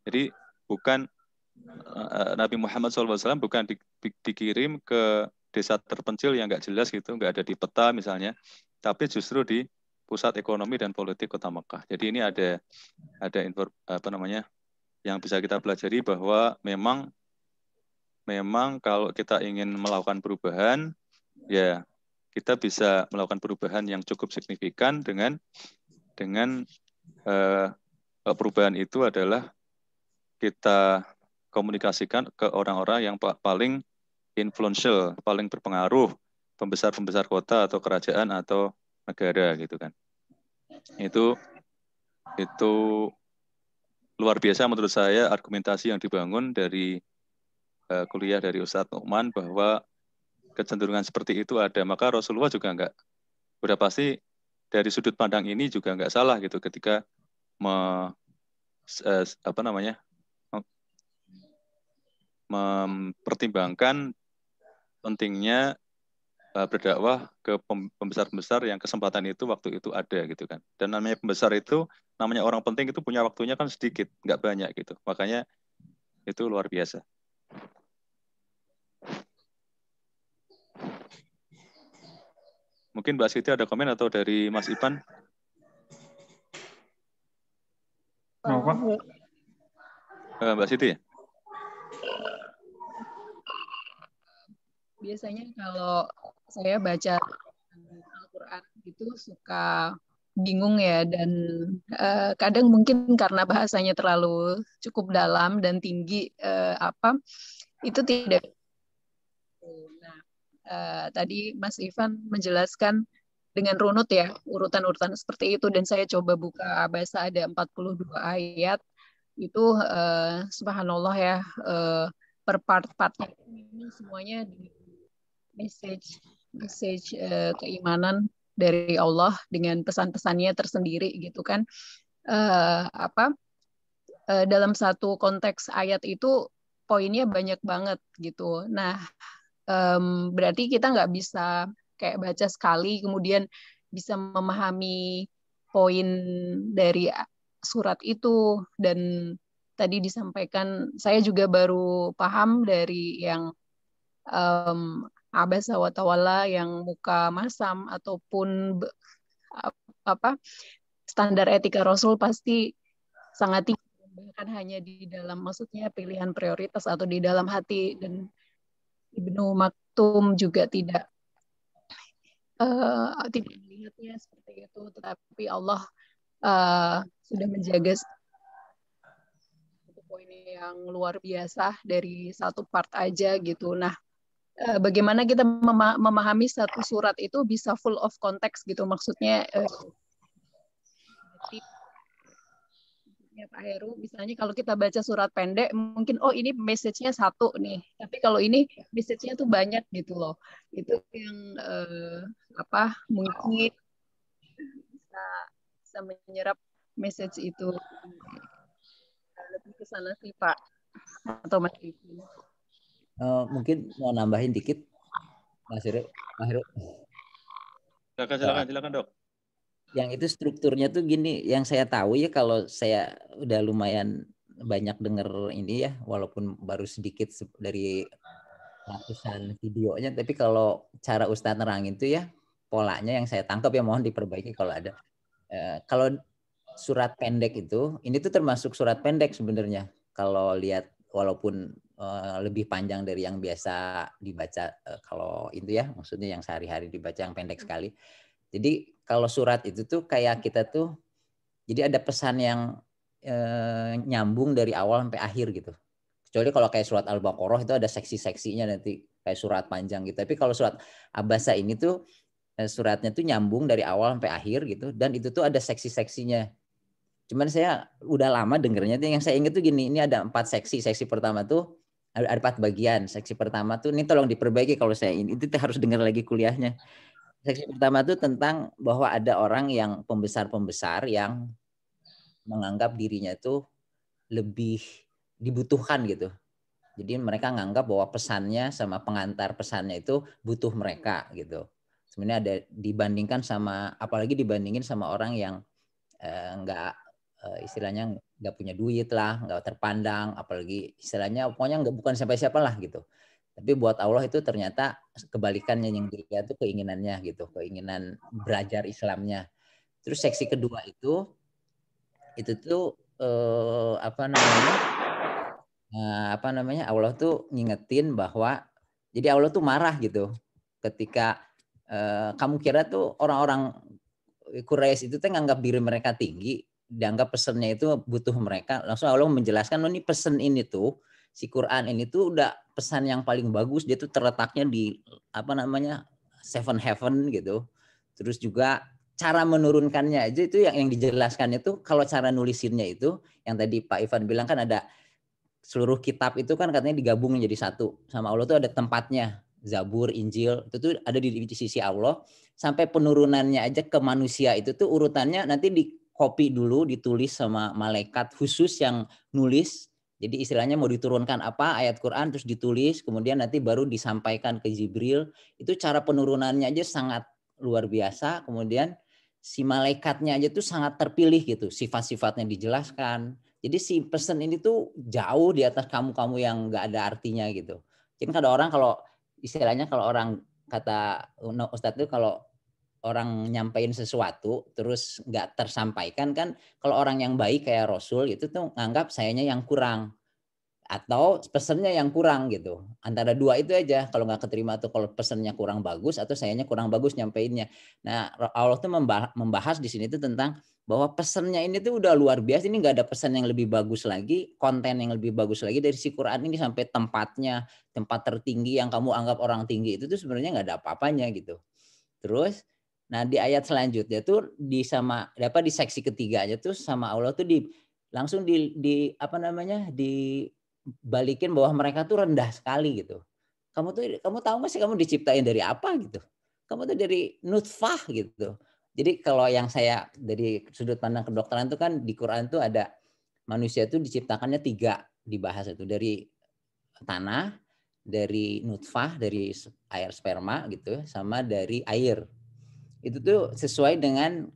Jadi bukan Nabi Muhammad SAW bukan dikirim ke desa terpencil yang nggak jelas gitu, nggak ada di peta misalnya, tapi justru di pusat ekonomi dan politik kota Mekah. Jadi ini ada yang bisa kita pelajari bahwa memang kalau kita ingin melakukan perubahan, ya kita bisa melakukan perubahan yang cukup signifikan dengan perubahan itu adalah kita komunikasikan ke orang-orang yang paling influential, paling berpengaruh, pembesar-pembesar kota atau kerajaan atau negara gitu kan. Itu luar biasa menurut saya argumentasi yang dibangun dari kuliah dari Ustadz Numan bahwa kecenderungan seperti itu ada. Maka Rasulullah juga udah pasti dari sudut pandang ini juga nggak salah gitu ketika mempertimbangkan pentingnya berdakwah ke pembesar-pembesar yang kesempatan itu waktu itu ada gitu kan. Dan namanya pembesar itu, namanya orang penting itu punya waktunya kan sedikit, nggak banyak gitu. Makanya itu luar biasa. Mungkin Mbak Siti ada komen atau dari Mas Ipan? Mau Pak? Mbak Siti ya? Biasanya kalau saya baca Al-Quran itu suka bingung ya, dan kadang mungkin karena bahasanya terlalu cukup dalam dan tinggi, itu tidak. Nah, tadi Mas Ivan menjelaskan dengan runut ya, urutan-urutan seperti itu, dan saya coba buka bahasa ada 42 ayat itu, subhanallah ya, per part-partnya ini semuanya di message keimanan dari Allah dengan pesan-pesannya tersendiri gitu kan. Dalam satu konteks ayat itu poinnya banyak banget gitu. Nah, berarti kita nggak bisa kayak baca sekali kemudian bisa memahami poin dari surat itu. Dan tadi disampaikan, saya juga baru paham dari yang abasa wa tawalla, yang muka masam, ataupun standar etika Rasul pasti sangat tinggi, bahkan hanya di dalam, maksudnya pilihan prioritas atau di dalam hati. Dan Ibnu Maktum juga tidak melihatnya seperti itu, tetapi Allah sudah menjaga satu poin yang luar biasa dari satu part aja gitu. Nah, bagaimana kita memahami satu surat itu bisa full of context gitu, maksudnya Pak Heru, misalnya kalau kita baca surat pendek mungkin ini message-nya satu nih, tapi kalau ini message-nya tuh banyak gitu loh. Itu yang mungkin bisa menyerap message itu. Lebih ke sana sih Pak atau Mas Ibu. Mungkin mau nambahin dikit, Mas Heru. Silakan Dok. Yang itu strukturnya tuh gini, yang saya tahu ya, kalau saya udah lumayan banyak denger ini ya, walaupun baru sedikit dari ratusan videonya, tapi kalau cara Ustadz nerangin itu ya, polanya yang saya tangkap ya, mohon diperbaiki kalau ada. Kalau surat pendek itu, ini tuh termasuk surat pendek sebenarnya. Kalau lihat, walaupun lebih panjang dari yang biasa dibaca, kalau itu ya, maksudnya yang sehari-hari dibaca yang pendek sekali. Jadi kalau surat itu tuh kayak kita tuh, jadi ada pesan yang nyambung dari awal sampai akhir gitu. Kecuali kalau kayak surat Al-Baqarah itu ada seksi-seksinya nanti kayak surat panjang gitu. Tapi kalau surat Abasa ini tuh suratnya tuh nyambung dari awal sampai akhir gitu, dan itu tuh ada seksi-seksinya. Cuman saya udah lama dengernya tuh, yang saya ingat tuh gini, ini ada 4 seksi. Seksi pertama tuh ada 4 bagian. Seksi pertama tuh, ini tolong diperbaiki kalau saya ini, itu harus dengar lagi kuliahnya. Seksi pertama tuh tentang bahwa ada orang yang pembesar-pembesar yang menganggap dirinya itu lebih dibutuhkan gitu. Jadi mereka nganggap bahwa pesannya sama pengantar pesannya itu butuh mereka gitu. Sebenarnya ada dibandingkan sama, apalagi dibandingin sama orang yang nggak istilahnya nggak punya duit lah, nggak terpandang, apalagi istilahnya pokoknya bukan siapa-siapa lah gitu. Tapi buat Allah itu ternyata kebalikannya, yang dilihat itu keinginannya gitu, keinginan belajar Islamnya. Terus seksi kedua itu tuh apa namanya Allah tuh ngingetin bahwa jadi Allah tuh marah gitu ketika kamu kira tuh orang-orang Quraisy itu tuh nganggap diri mereka tinggi, dianggap pesennya itu butuh mereka. Langsung Allah menjelaskan, ini pesen ini tuh, si Quran ini tuh udah pesan yang paling bagus, dia tuh terletaknya di seven heaven gitu. Terus juga cara menurunkannya aja itu yang dijelaskan itu, kalau cara nulisinnya itu yang tadi Pak Ivan bilang kan ada seluruh kitab itu kan katanya digabung menjadi satu. Sama Allah tuh ada tempatnya. Zabur, Injil, itu tuh ada di sisi Allah. Sampai penurunannya aja ke manusia itu tuh urutannya nanti di copy dulu, ditulis sama malaikat khusus yang nulis. Jadi istilahnya mau diturunkan apa ayat Quran terus ditulis, kemudian nanti baru disampaikan ke Jibril. Itu cara penurunannya aja sangat luar biasa. Kemudian si malaikatnya aja tuh sangat terpilih gitu, sifat-sifatnya dijelaskan. Jadi si pesan ini tuh jauh di atas kamu-kamu yang nggak ada artinya gitu. Jadi ada orang kalau istilahnya kalau orang kata Ustadz itu kalau orang nyampein sesuatu terus nggak tersampaikan kan, kalau orang yang baik kayak Rasul itu tuh nganggap sayanya yang kurang atau pesennya yang kurang gitu. Antara dua itu aja, kalau nggak keterima tuh kalau pesennya kurang bagus atau sayanya kurang bagus nyampeinnya. Nah Allah tuh membahas di sini tuh tentang bahwa pesennya ini tuh udah luar biasa, ini nggak ada pesan yang lebih bagus lagi, konten yang lebih bagus lagi dari si Quran ini, sampai tempatnya, tempat tertinggi yang kamu anggap orang tinggi itu tuh sebenarnya nggak ada apa-apanya gitu. Terus, nah di ayat selanjutnya tuh di seksi ketiganya tuh sama Allah tuh langsung dibalikin bahwa mereka tuh rendah sekali gitu. Kamu tahu nggak sih kamu diciptain dari apa gitu? Kamu tuh dari nutfah gitu. Jadi kalau yang saya dari sudut pandang kedokteran itu kan di Quran tuh ada manusia itu diciptakannya 3 dibahas itu, dari tanah, dari nutfah, dari air sperma gitu, sama dari air. Itu tuh sesuai dengan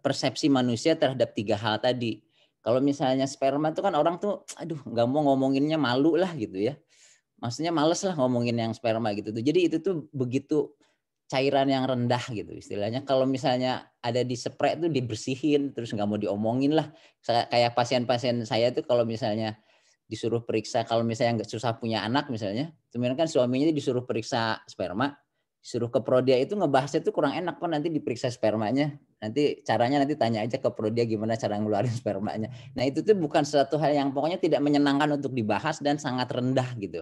persepsi manusia terhadap 3 hal tadi. Kalau misalnya sperma itu kan orang tuh aduh nggak mau ngomonginnya, malu lah gitu ya. Maksudnya males lah ngomongin yang sperma gitu tuh. Jadi itu tuh begitu cairan yang rendah gitu istilahnya. Kalau misalnya ada di spray tuh dibersihin, terus nggak mau diomongin lah. Kayak pasien-pasien saya tuh kalau misalnya disuruh periksa, kalau misalnya nggak susah punya anak misalnya, sebenarnya kan suaminya disuruh periksa sperma, disuruh ke Prodia itu ngebahasnya tuh kurang enak kan, nanti diperiksa spermanya, nanti caranya nanti tanya aja ke Prodia gimana cara ngeluarin spermanya. Nah itu tuh bukan suatu hal yang pokoknya tidak menyenangkan untuk dibahas dan sangat rendah gitu.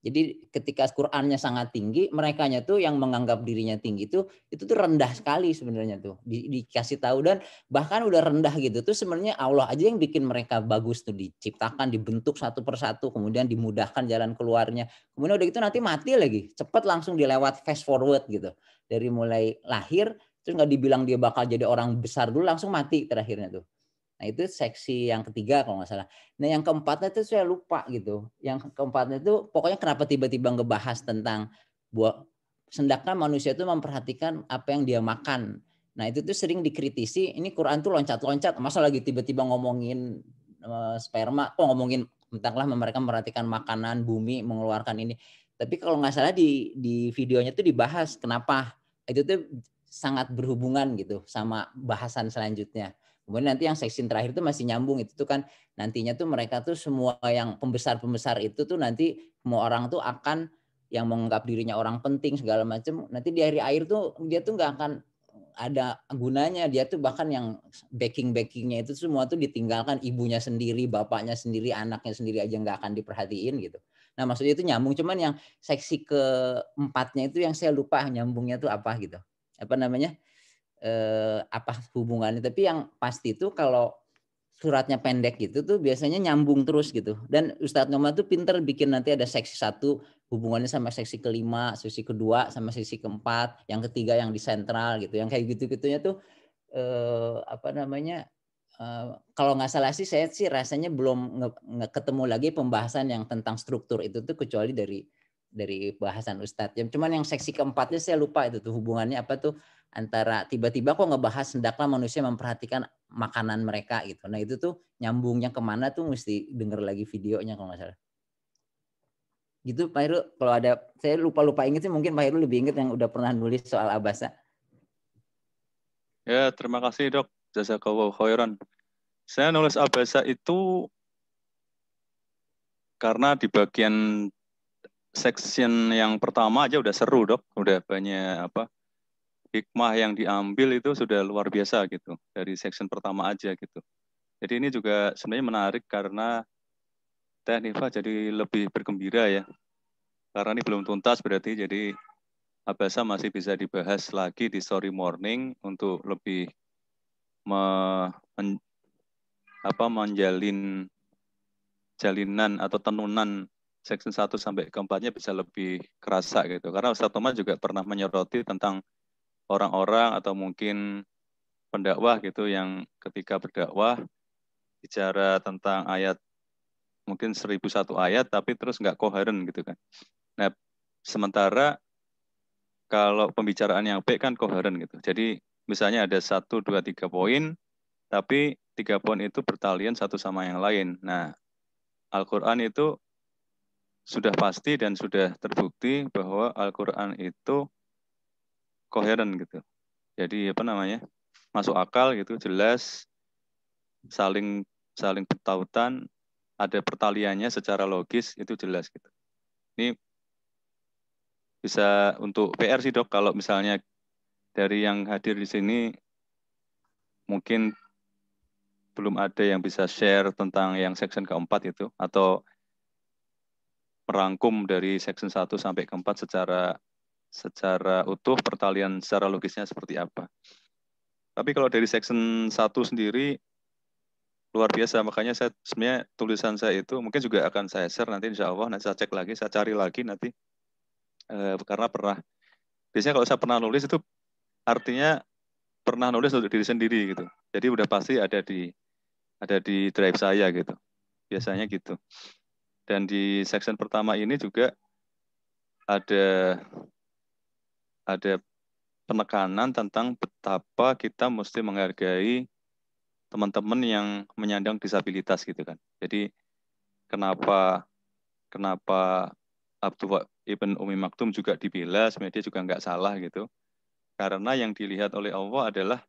Jadi ketika Qur'annya sangat tinggi, merekanya tuh yang menganggap dirinya tinggi itu tuh rendah sekali sebenarnya tuh. Dikasih tahu, dan bahkan udah rendah gitu tuh sebenarnya Allah aja yang bikin mereka bagus tuh, diciptakan, dibentuk satu persatu, kemudian dimudahkan jalan keluarnya. Kemudian udah gitu nanti mati lagi, cepat langsung dilewat fast forward gitu. Dari mulai lahir terus nggak dibilang dia bakal jadi orang besar dulu, langsung mati terakhirnya tuh. Nah itu seksi yang ketiga kalau nggak salah. Nah yang keempatnya itu saya lupa gitu. Yang keempatnya itu pokoknya kenapa tiba-tiba ngebahas tentang hendaknya manusia itu memperhatikan apa yang dia makan. Nah itu tuh sering dikritisi, ini Quran tuh loncat-loncat, masa lagi tiba-tiba ngomongin sperma, ngomongin entahlah mereka memperhatikan makanan, bumi, mengeluarkan ini. Tapi kalau nggak salah di videonya tuh dibahas kenapa itu tuh sangat berhubungan gitu sama bahasan selanjutnya. Kemudian nanti yang seksi terakhir itu masih nyambung, itu tuh kan nantinya tuh mereka tuh semua yang pembesar-pembesar itu tuh nanti semua orang tuh akan yang menganggap dirinya orang penting segala macam, nanti di akhir tuh dia tuh nggak akan ada gunanya, dia tuh bahkan yang backing-backingnya itu semua tuh ditinggalkan, ibunya sendiri, bapaknya sendiri, anaknya sendiri aja nggak akan diperhatiin gitu. Nah maksudnya itu nyambung, cuman yang seksi keempatnya itu yang saya lupa nyambungnya tuh apa gitu. Apa namanya? Apa hubungannya? Tapi yang pasti itu kalau suratnya pendek gitu tuh biasanya nyambung terus gitu. Dan Ustadz Nyoman tuh pinter bikin nanti ada seksi 1 hubungannya sama seksi kelima, seksi kedua sama seksi keempat, yang ketiga yang di sentral gitu. Yang kayak gitu-gitunya tuh apa namanya? Kalau nggak salah sih saya sih rasanya belum ketemu lagi pembahasan yang tentang struktur itu tuh kecuali dari bahasan Ustadz. Cuman yang seksi keempatnya saya lupa itu tuh hubungannya apa tuh antara tiba-tiba kok ngebahas hendaklah manusia memperhatikan makanan mereka gitu. Nah itu tuh nyambungnya kemana tuh mesti denger lagi videonya kalau nggak salah. Gitu Pak Heru, kalau ada saya lupa inget sih, mungkin Pak Heru lebih inget yang udah pernah nulis soal Abasa. Ya, terima kasih Dok. Jazakallahu khairan. Saya nulis Abasa itu karena di bagian section yang pertama aja udah seru Dok. Udah banyak hikmah yang diambil itu sudah luar biasa gitu. Dari section pertama aja gitu. Jadi ini juga sebenarnya menarik karena Teh Nifa jadi lebih bergembira ya. Karena ini belum tuntas berarti jadi Abasa masih bisa dibahas lagi di story morning untuk lebih menjalin jalinan atau tenunan section 1 sampai ke 4-nya bisa lebih kerasa gitu. Karena Ustaz Thomas juga pernah menyoroti tentang orang-orang atau mungkin pendakwah gitu yang ketika berdakwah bicara tentang ayat mungkin 1001 ayat tapi terus nggak koheren gitu kan. Nah, sementara kalau pembicaraan yang baik kan koheren gitu. Jadi misalnya ada 1, 2, 3 poin, tapi 3 poin itu bertalian satu sama yang lain. Nah, Al-Quran itu sudah pasti dan sudah terbukti bahwa Al-Quran itu koheren gitu. Jadi masuk akal gitu, jelas, saling bertautan, ada pertaliannya secara logis itu jelas gitu. Ini bisa untuk PR sih Dok, kalau misalnya dari yang hadir di sini mungkin belum ada yang bisa share tentang yang section keempat itu, atau merangkum dari section 1 sampai ke-4 secara utuh, pertalian secara logisnya seperti apa. Tapi kalau dari section 1 sendiri, luar biasa. Makanya sebenarnya tulisan saya itu mungkin juga akan saya share nanti insya Allah, nanti saya cek lagi, saya cari lagi nanti. Karena biasanya kalau saya pernah nulis itu artinya pernah nulis untuk diri sendiri gitu. Jadi udah pasti ada di drive saya gitu. Biasanya gitu. Dan di section pertama ini juga ada penekanan tentang betapa kita mesti menghargai teman-teman yang menyandang disabilitas gitu kan. Jadi kenapa Abdullah ibn Umi Maktum juga dibela, sebenarnya dia juga nggak salah gitu. Karena yang dilihat oleh Allah adalah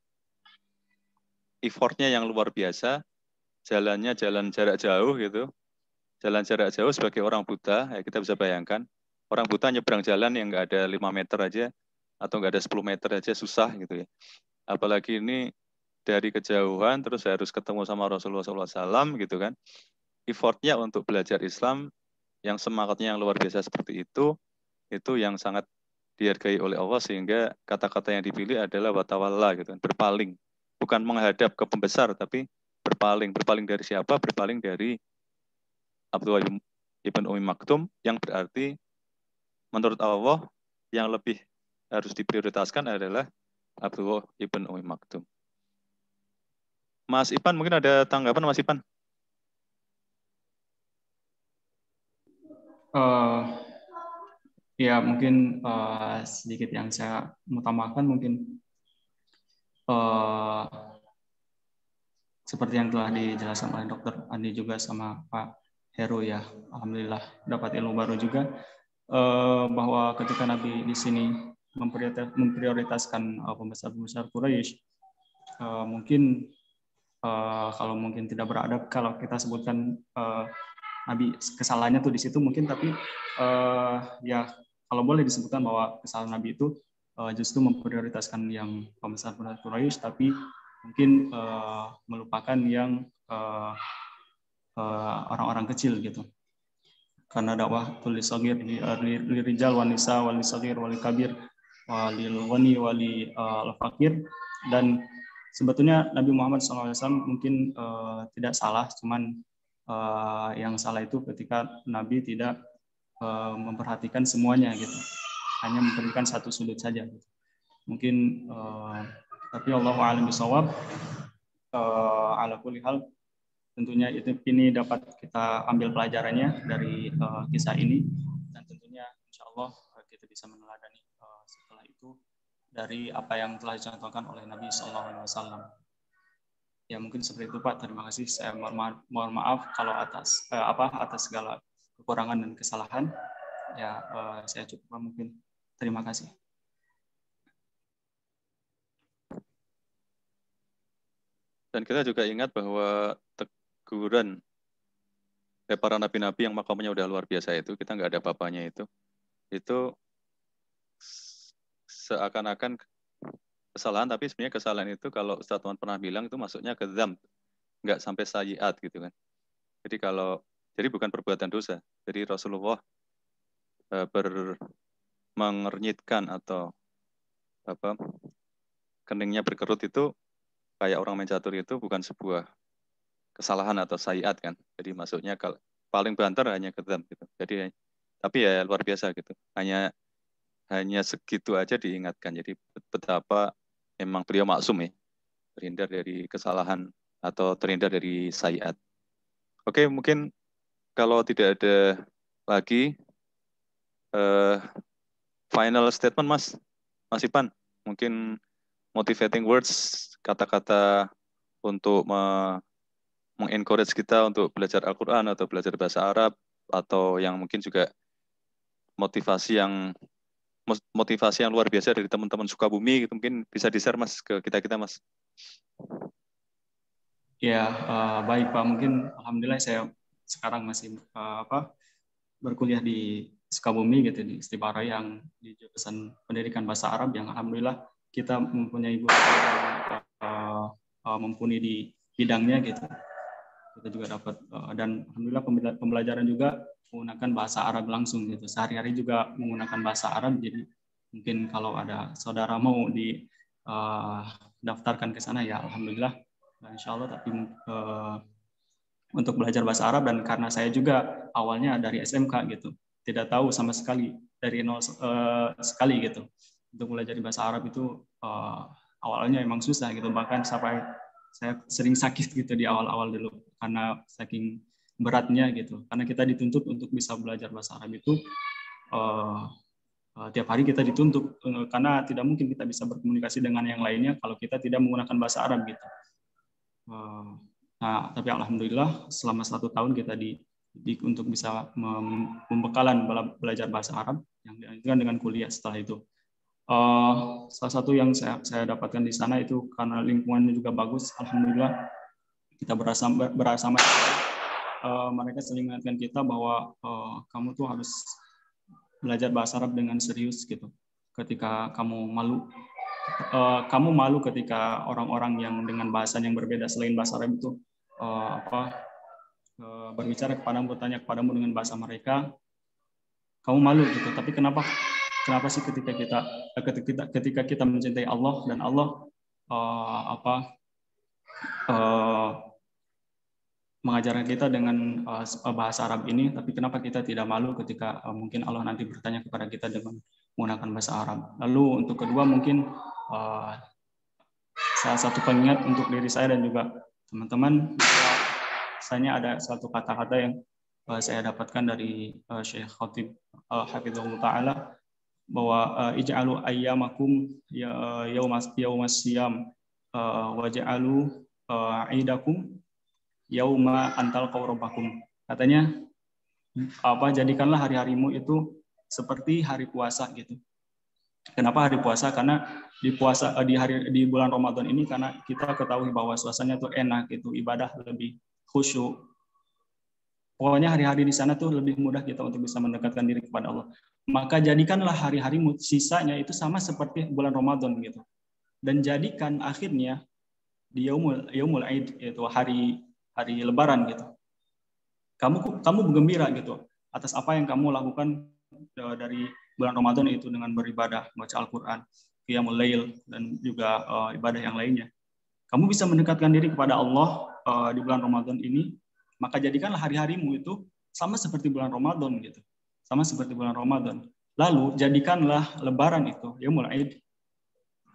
effortnya yang luar biasa, jalan jarak jauh gitu. Jalan jarak jauh sebagai orang buta, ya kita bisa bayangkan, orang buta nyebrang jalan yang nggak ada 5 meter aja, atau nggak ada 10 meter aja susah gitu ya. Apalagi ini dari kejauhan, terus harus ketemu sama Rasulullah SAW gitu kan. Effortnya untuk belajar Islam, yang semangatnya yang luar biasa seperti itu yang sangat dihargai oleh Allah, sehingga kata-kata yang dipilih adalah watawalla gitu kan, berpaling. Bukan menghadap ke pembesar, tapi berpaling. Berpaling dari siapa? Berpaling dari Abdullah ibn Umi Maktum, yang berarti menurut Allah yang lebih harus diprioritaskan adalah Abdullah ibn Umi Maktum. Mas Ipan, mungkin ada tanggapan Mas Ipan? Ya mungkin sedikit yang saya mau tambahkan mungkin seperti yang telah dijelaskan oleh Dr. Andi juga sama Pak Heru ya, alhamdulillah dapat ilmu baru juga bahwa ketika Nabi di sini memprioritaskan pembesar-pembesar Quraisy, mungkin kalau mungkin tidak beradab kalau kita sebutkan Nabi kesalahannya tuh di situ mungkin, tapi ya kalau boleh disebutkan bahwa kesalahan Nabi itu justru memprioritaskan yang pembesar-pembesar Quraisy, tapi mungkin melupakan yang orang-orang kecil gitu. karena dakwah tulis sagir li rijal wan nisa wal sagir wal kabir walil ghani wali al fakir. Dan sebetulnya Nabi Muhammad SAW mungkin tidak salah, cuman yang salah itu ketika Nabi tidak memperhatikan semuanya gitu, hanya memperhatikan satu sudut saja gitu. Mungkin tapi Allahu a'lam bishawab. Ala kulli hal, tentunya ini dapat kita ambil pelajarannya dari kisah ini, dan tentunya insya Allah kita bisa meneladani setelah itu dari apa yang telah dicontohkan oleh Nabi SAW. Ya mungkin seperti itu Pak. Terima kasih. Saya mohon maaf kalau atas segala kekurangan dan kesalahan. Ya saya cukup mungkin. Terima kasih. Dan kita juga ingat bahwa teguran para nabi-nabi yang makamnya udah luar biasa itu, kita nggak ada apa-apanya itu seakan-akan kesalahan, tapi sebenarnya kesalahan itu kalau Ustaz Tuhan pernah bilang itu masuknya ke dzam, nggak sampai sayyiat gitu kan. Jadi bukan perbuatan dosa. Jadi Rasulullah mengernyitkan atau keningnya berkerut itu kayak orang main catur itu bukan sebuah kesalahan atau sayyiat kan. Jadi masuknya kalau paling banter hanya ke dzam gitu. Jadi tapi ya luar biasa gitu. Hanya segitu aja diingatkan. Jadi betapa memang beliau maksum ya, terhindar dari kesalahan atau terhindar dari sayyiat. Oke, mungkin kalau tidak ada lagi final statement Mas Ipan, mungkin motivating words, kata-kata untuk mengencourage kita untuk belajar Al-Quran atau belajar bahasa Arab, atau yang mungkin juga motivasi yang luar biasa dari teman-teman Sukabumi gitu, mungkin bisa di-share Mas ke kita Mas. Ya, baik Pak. Mungkin alhamdulillah saya sekarang masih berkuliah di Sukabumi gitu, di Istiqara yang di jurusan pendidikan bahasa Arab, yang alhamdulillah kita mempunyai guru yang mumpuni di bidangnya gitu. Kita juga dapat dan alhamdulillah pembelajaran juga menggunakan bahasa Arab langsung gitu. Sehari-hari juga menggunakan bahasa Arab. Jadi mungkin kalau ada saudara mau daftarkan ke sana ya alhamdulillah, insya Allah. Tapi untuk belajar bahasa Arab, dan karena saya juga awalnya dari SMK gitu, tidak tahu sama sekali dari nol sekali gitu. Untuk belajar bahasa Arab itu awalnya emang susah gitu, bahkan sampai saya sering sakit gitu di awal-awal dulu karena saking beratnya gitu. Karena kita dituntut untuk bisa belajar bahasa Arab itu tiap hari kita dituntut, karena tidak mungkin kita bisa berkomunikasi dengan yang lainnya kalau kita tidak menggunakan bahasa Arab gitu. Nah, tapi alhamdulillah selama 1 tahun kita untuk bisa membekalan belajar bahasa Arab yang dilanjutkan dengan kuliah setelah itu. Salah satu yang saya dapatkan di sana itu karena lingkungannya juga bagus, alhamdulillah kita bersama mereka sering mengingatkan kita bahwa kamu tuh harus belajar bahasa Arab dengan serius gitu. Ketika kamu malu ketika orang-orang yang dengan bahasa yang berbeda selain bahasa Arab itu berbicara kepadamu, bertanya kepadamu dengan bahasa mereka, kamu malu gitu. Tapi kenapa sih ketika kita mencintai Allah dan Allah mengajarkan kita dengan bahasa Arab ini, tapi kenapa kita tidak malu ketika mungkin Allah nanti bertanya kepada kita dengan menggunakan bahasa Arab. Lalu untuk kedua mungkin salah satu pengingat untuk diri saya dan juga teman-teman, misalnya ada satu kata-kata yang saya dapatkan dari Syekh Khatib Hafizahullah Ta'ala, bahwa ij'alu ayyamakum yaumas siyam waj'alu aidakum yauma antal qawrabakum. Katanya jadikanlah hari-harimu itu seperti hari puasa gitu. Kenapa hari puasa? Karena di bulan Ramadan ini, karena kita ketahui bahwa suasananya tuh enak gitu, ibadah lebih khusyuk. Pokoknya hari-hari di sana tuh lebih mudah kita untuk bisa mendekatkan diri kepada Allah. Maka jadikanlah hari-harimu sisanya itu sama seperti bulan Ramadan gitu. Dan jadikan akhirnya di yaumul Aid, itu hari Lebaran gitu. Kamu bergembira gitu. atas apa yang kamu lakukan dari bulan Ramadan itu dengan beribadah, baca Al-Quran, qiyamul lail, dan juga ibadah yang lainnya. Kamu bisa mendekatkan diri kepada Allah di bulan Ramadan ini, maka jadikanlah hari-harimu itu sama seperti bulan Ramadan gitu. Sama seperti bulan Ramadan. Lalu jadikanlah Lebaran itu yaumul Aid,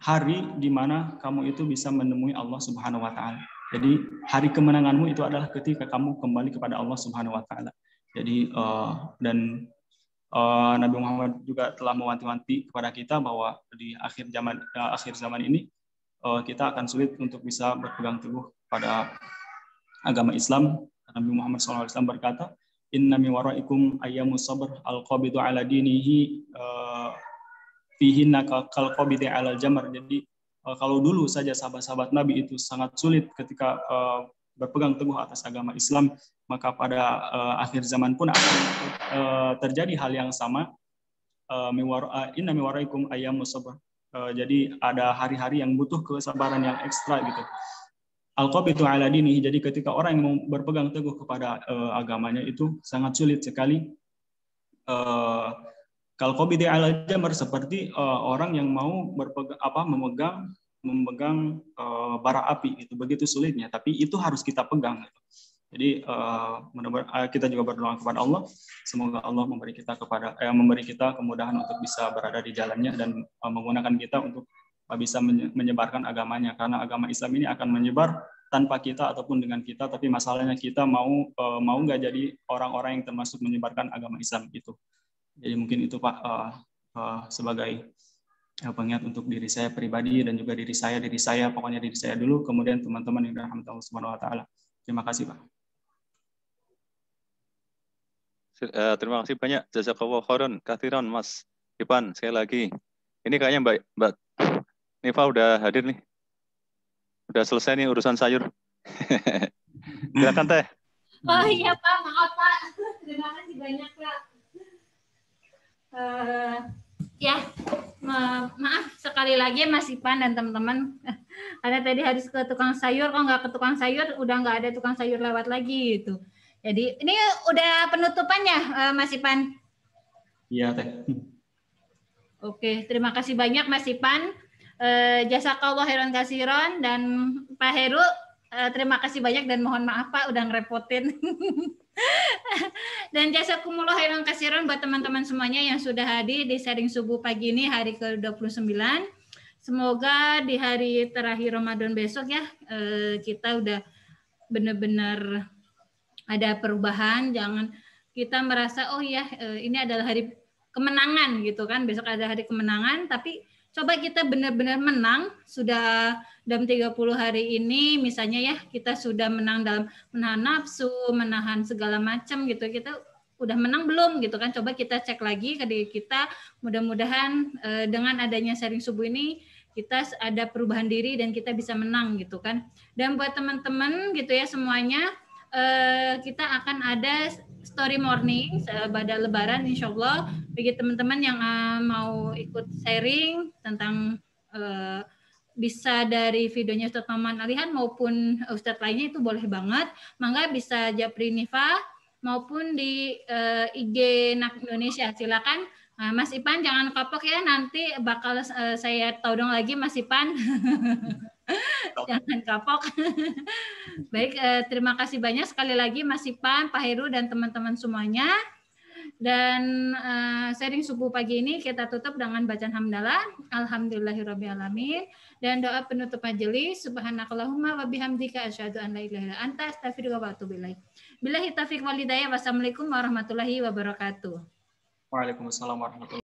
hari di mana kamu itu bisa menemui Allah Subhanahu wa taala. Jadi hari kemenanganmu itu adalah ketika kamu kembali kepada Allah Subhanahu wa taala. Jadi dan Nabi Muhammad juga telah mewanti-wanti kepada kita bahwa di akhir zaman ini kita akan sulit untuk bisa berpegang teguh pada agama Islam. Nabi Muhammad SAW berkata, Inna mi waraikum ayyamus sabr al-qabidu ala dinihi fihinna kal-qabidi ala al-jamar. Jadi kalau dulu saja sahabat-sahabat Nabi itu sangat sulit ketika berpegang teguh atas agama Islam, maka pada akhir zaman pun akan terjadi hal yang sama. Inna mi waraikum ayyamus sabr. Jadi ada hari-hari yang butuh kesabaran yang ekstra gitu. Al-qabitu ala dinihi, jadi ketika orang yang mau berpegang teguh kepada agamanya itu sangat sulit sekali. Kal-qabidi ala jamar, seperti orang yang mau memegang bara api, itu begitu sulitnya, tapi itu harus kita pegang gitu. Jadi kita juga berdoa kepada Allah, semoga Allah memberi kita kemudahan untuk bisa berada di jalannya dan menggunakan kita untuk bisa menyebarkan agamanya, karena agama Islam ini akan menyebar tanpa kita ataupun dengan kita, tapi masalahnya kita mau nggak jadi orang-orang yang termasuk menyebarkan agama Islam itu. Jadi mungkin itu Pak sebagai pengingat untuk diri saya pribadi dan juga diri saya pokoknya diri saya dulu, kemudian teman-teman yang dirahmati Allah Subhanahu wa taala. Terima kasih Pak. Terima kasih banyak, jazakallahu khairan katsiran Mas Ipan. Sekali lagi, ini kayaknya Mbak Nifa udah hadir nih, udah selesai nih urusan sayur. Silakan Teh. Oh iya Pak, maaf Pak, terima kasih banyak Pak. Maaf sekali lagi Mas Ipan dan teman-teman, karena tadi harus ke tukang sayur, kalau nggak ke tukang sayur udah nggak ada tukang sayur lewat lagi gitu. Jadi ini udah penutupannya Mas Ipan. Iya Teh. Oke, terima kasih banyak Mas Ipan. Jazakallahu khairan katsiran, dan Pak Heru terima kasih banyak dan mohon maaf Pak udah ngerepotin. Dan jazakumullah khairan katsiran buat teman-teman semuanya yang sudah hadir di sharing subuh pagi ini hari ke-29. Semoga di hari terakhir Ramadan besok ya kita udah benar-benar ada perubahan, jangan kita merasa oh ya ini adalah hari kemenangan gitu kan, besok ada hari kemenangan, tapi coba kita benar-benar menang sudah dalam 30 hari ini misalnya ya, kita sudah menang dalam menahan nafsu, menahan segala macam gitu, kita udah menang belum gitu kan, coba kita cek lagi ke diri kita, mudah-mudahan dengan adanya sharing subuh ini kita ada perubahan diri dan kita bisa menang gitu kan. Dan buat teman-teman gitu ya semuanya, kita akan ada story morning pada Lebaran insya Allah. Bagi teman-teman yang mau ikut sharing tentang bisa dari videonya Ustadz Maman Alihan maupun Ustadz lainnya itu boleh banget. Mangga bisa Japri Nifa maupun di IG NAK Indonesia. Silakan Mas Ipan jangan kapok ya, nanti bakal saya todong lagi Mas Ipan. Jangan kapok. Baik, terima kasih banyak sekali lagi Mas Ipan, Pak Heru, dan teman-teman semuanya. Dan sharing subuh pagi ini kita tutup dengan bacaan hamdalah. Alhamdulillahirrabbilalamin. Dan doa penutup majelis. Subhanakallahumma wa bihamdika asyhadu an la ilaha illa anta astaghfiruka wa atubu ilaik. Billahi taufiq wal hidayah. Wassalamualaikum warahmatullahi wabarakatuh. Waalaikumsalam warahmatullahi wabarakatuh.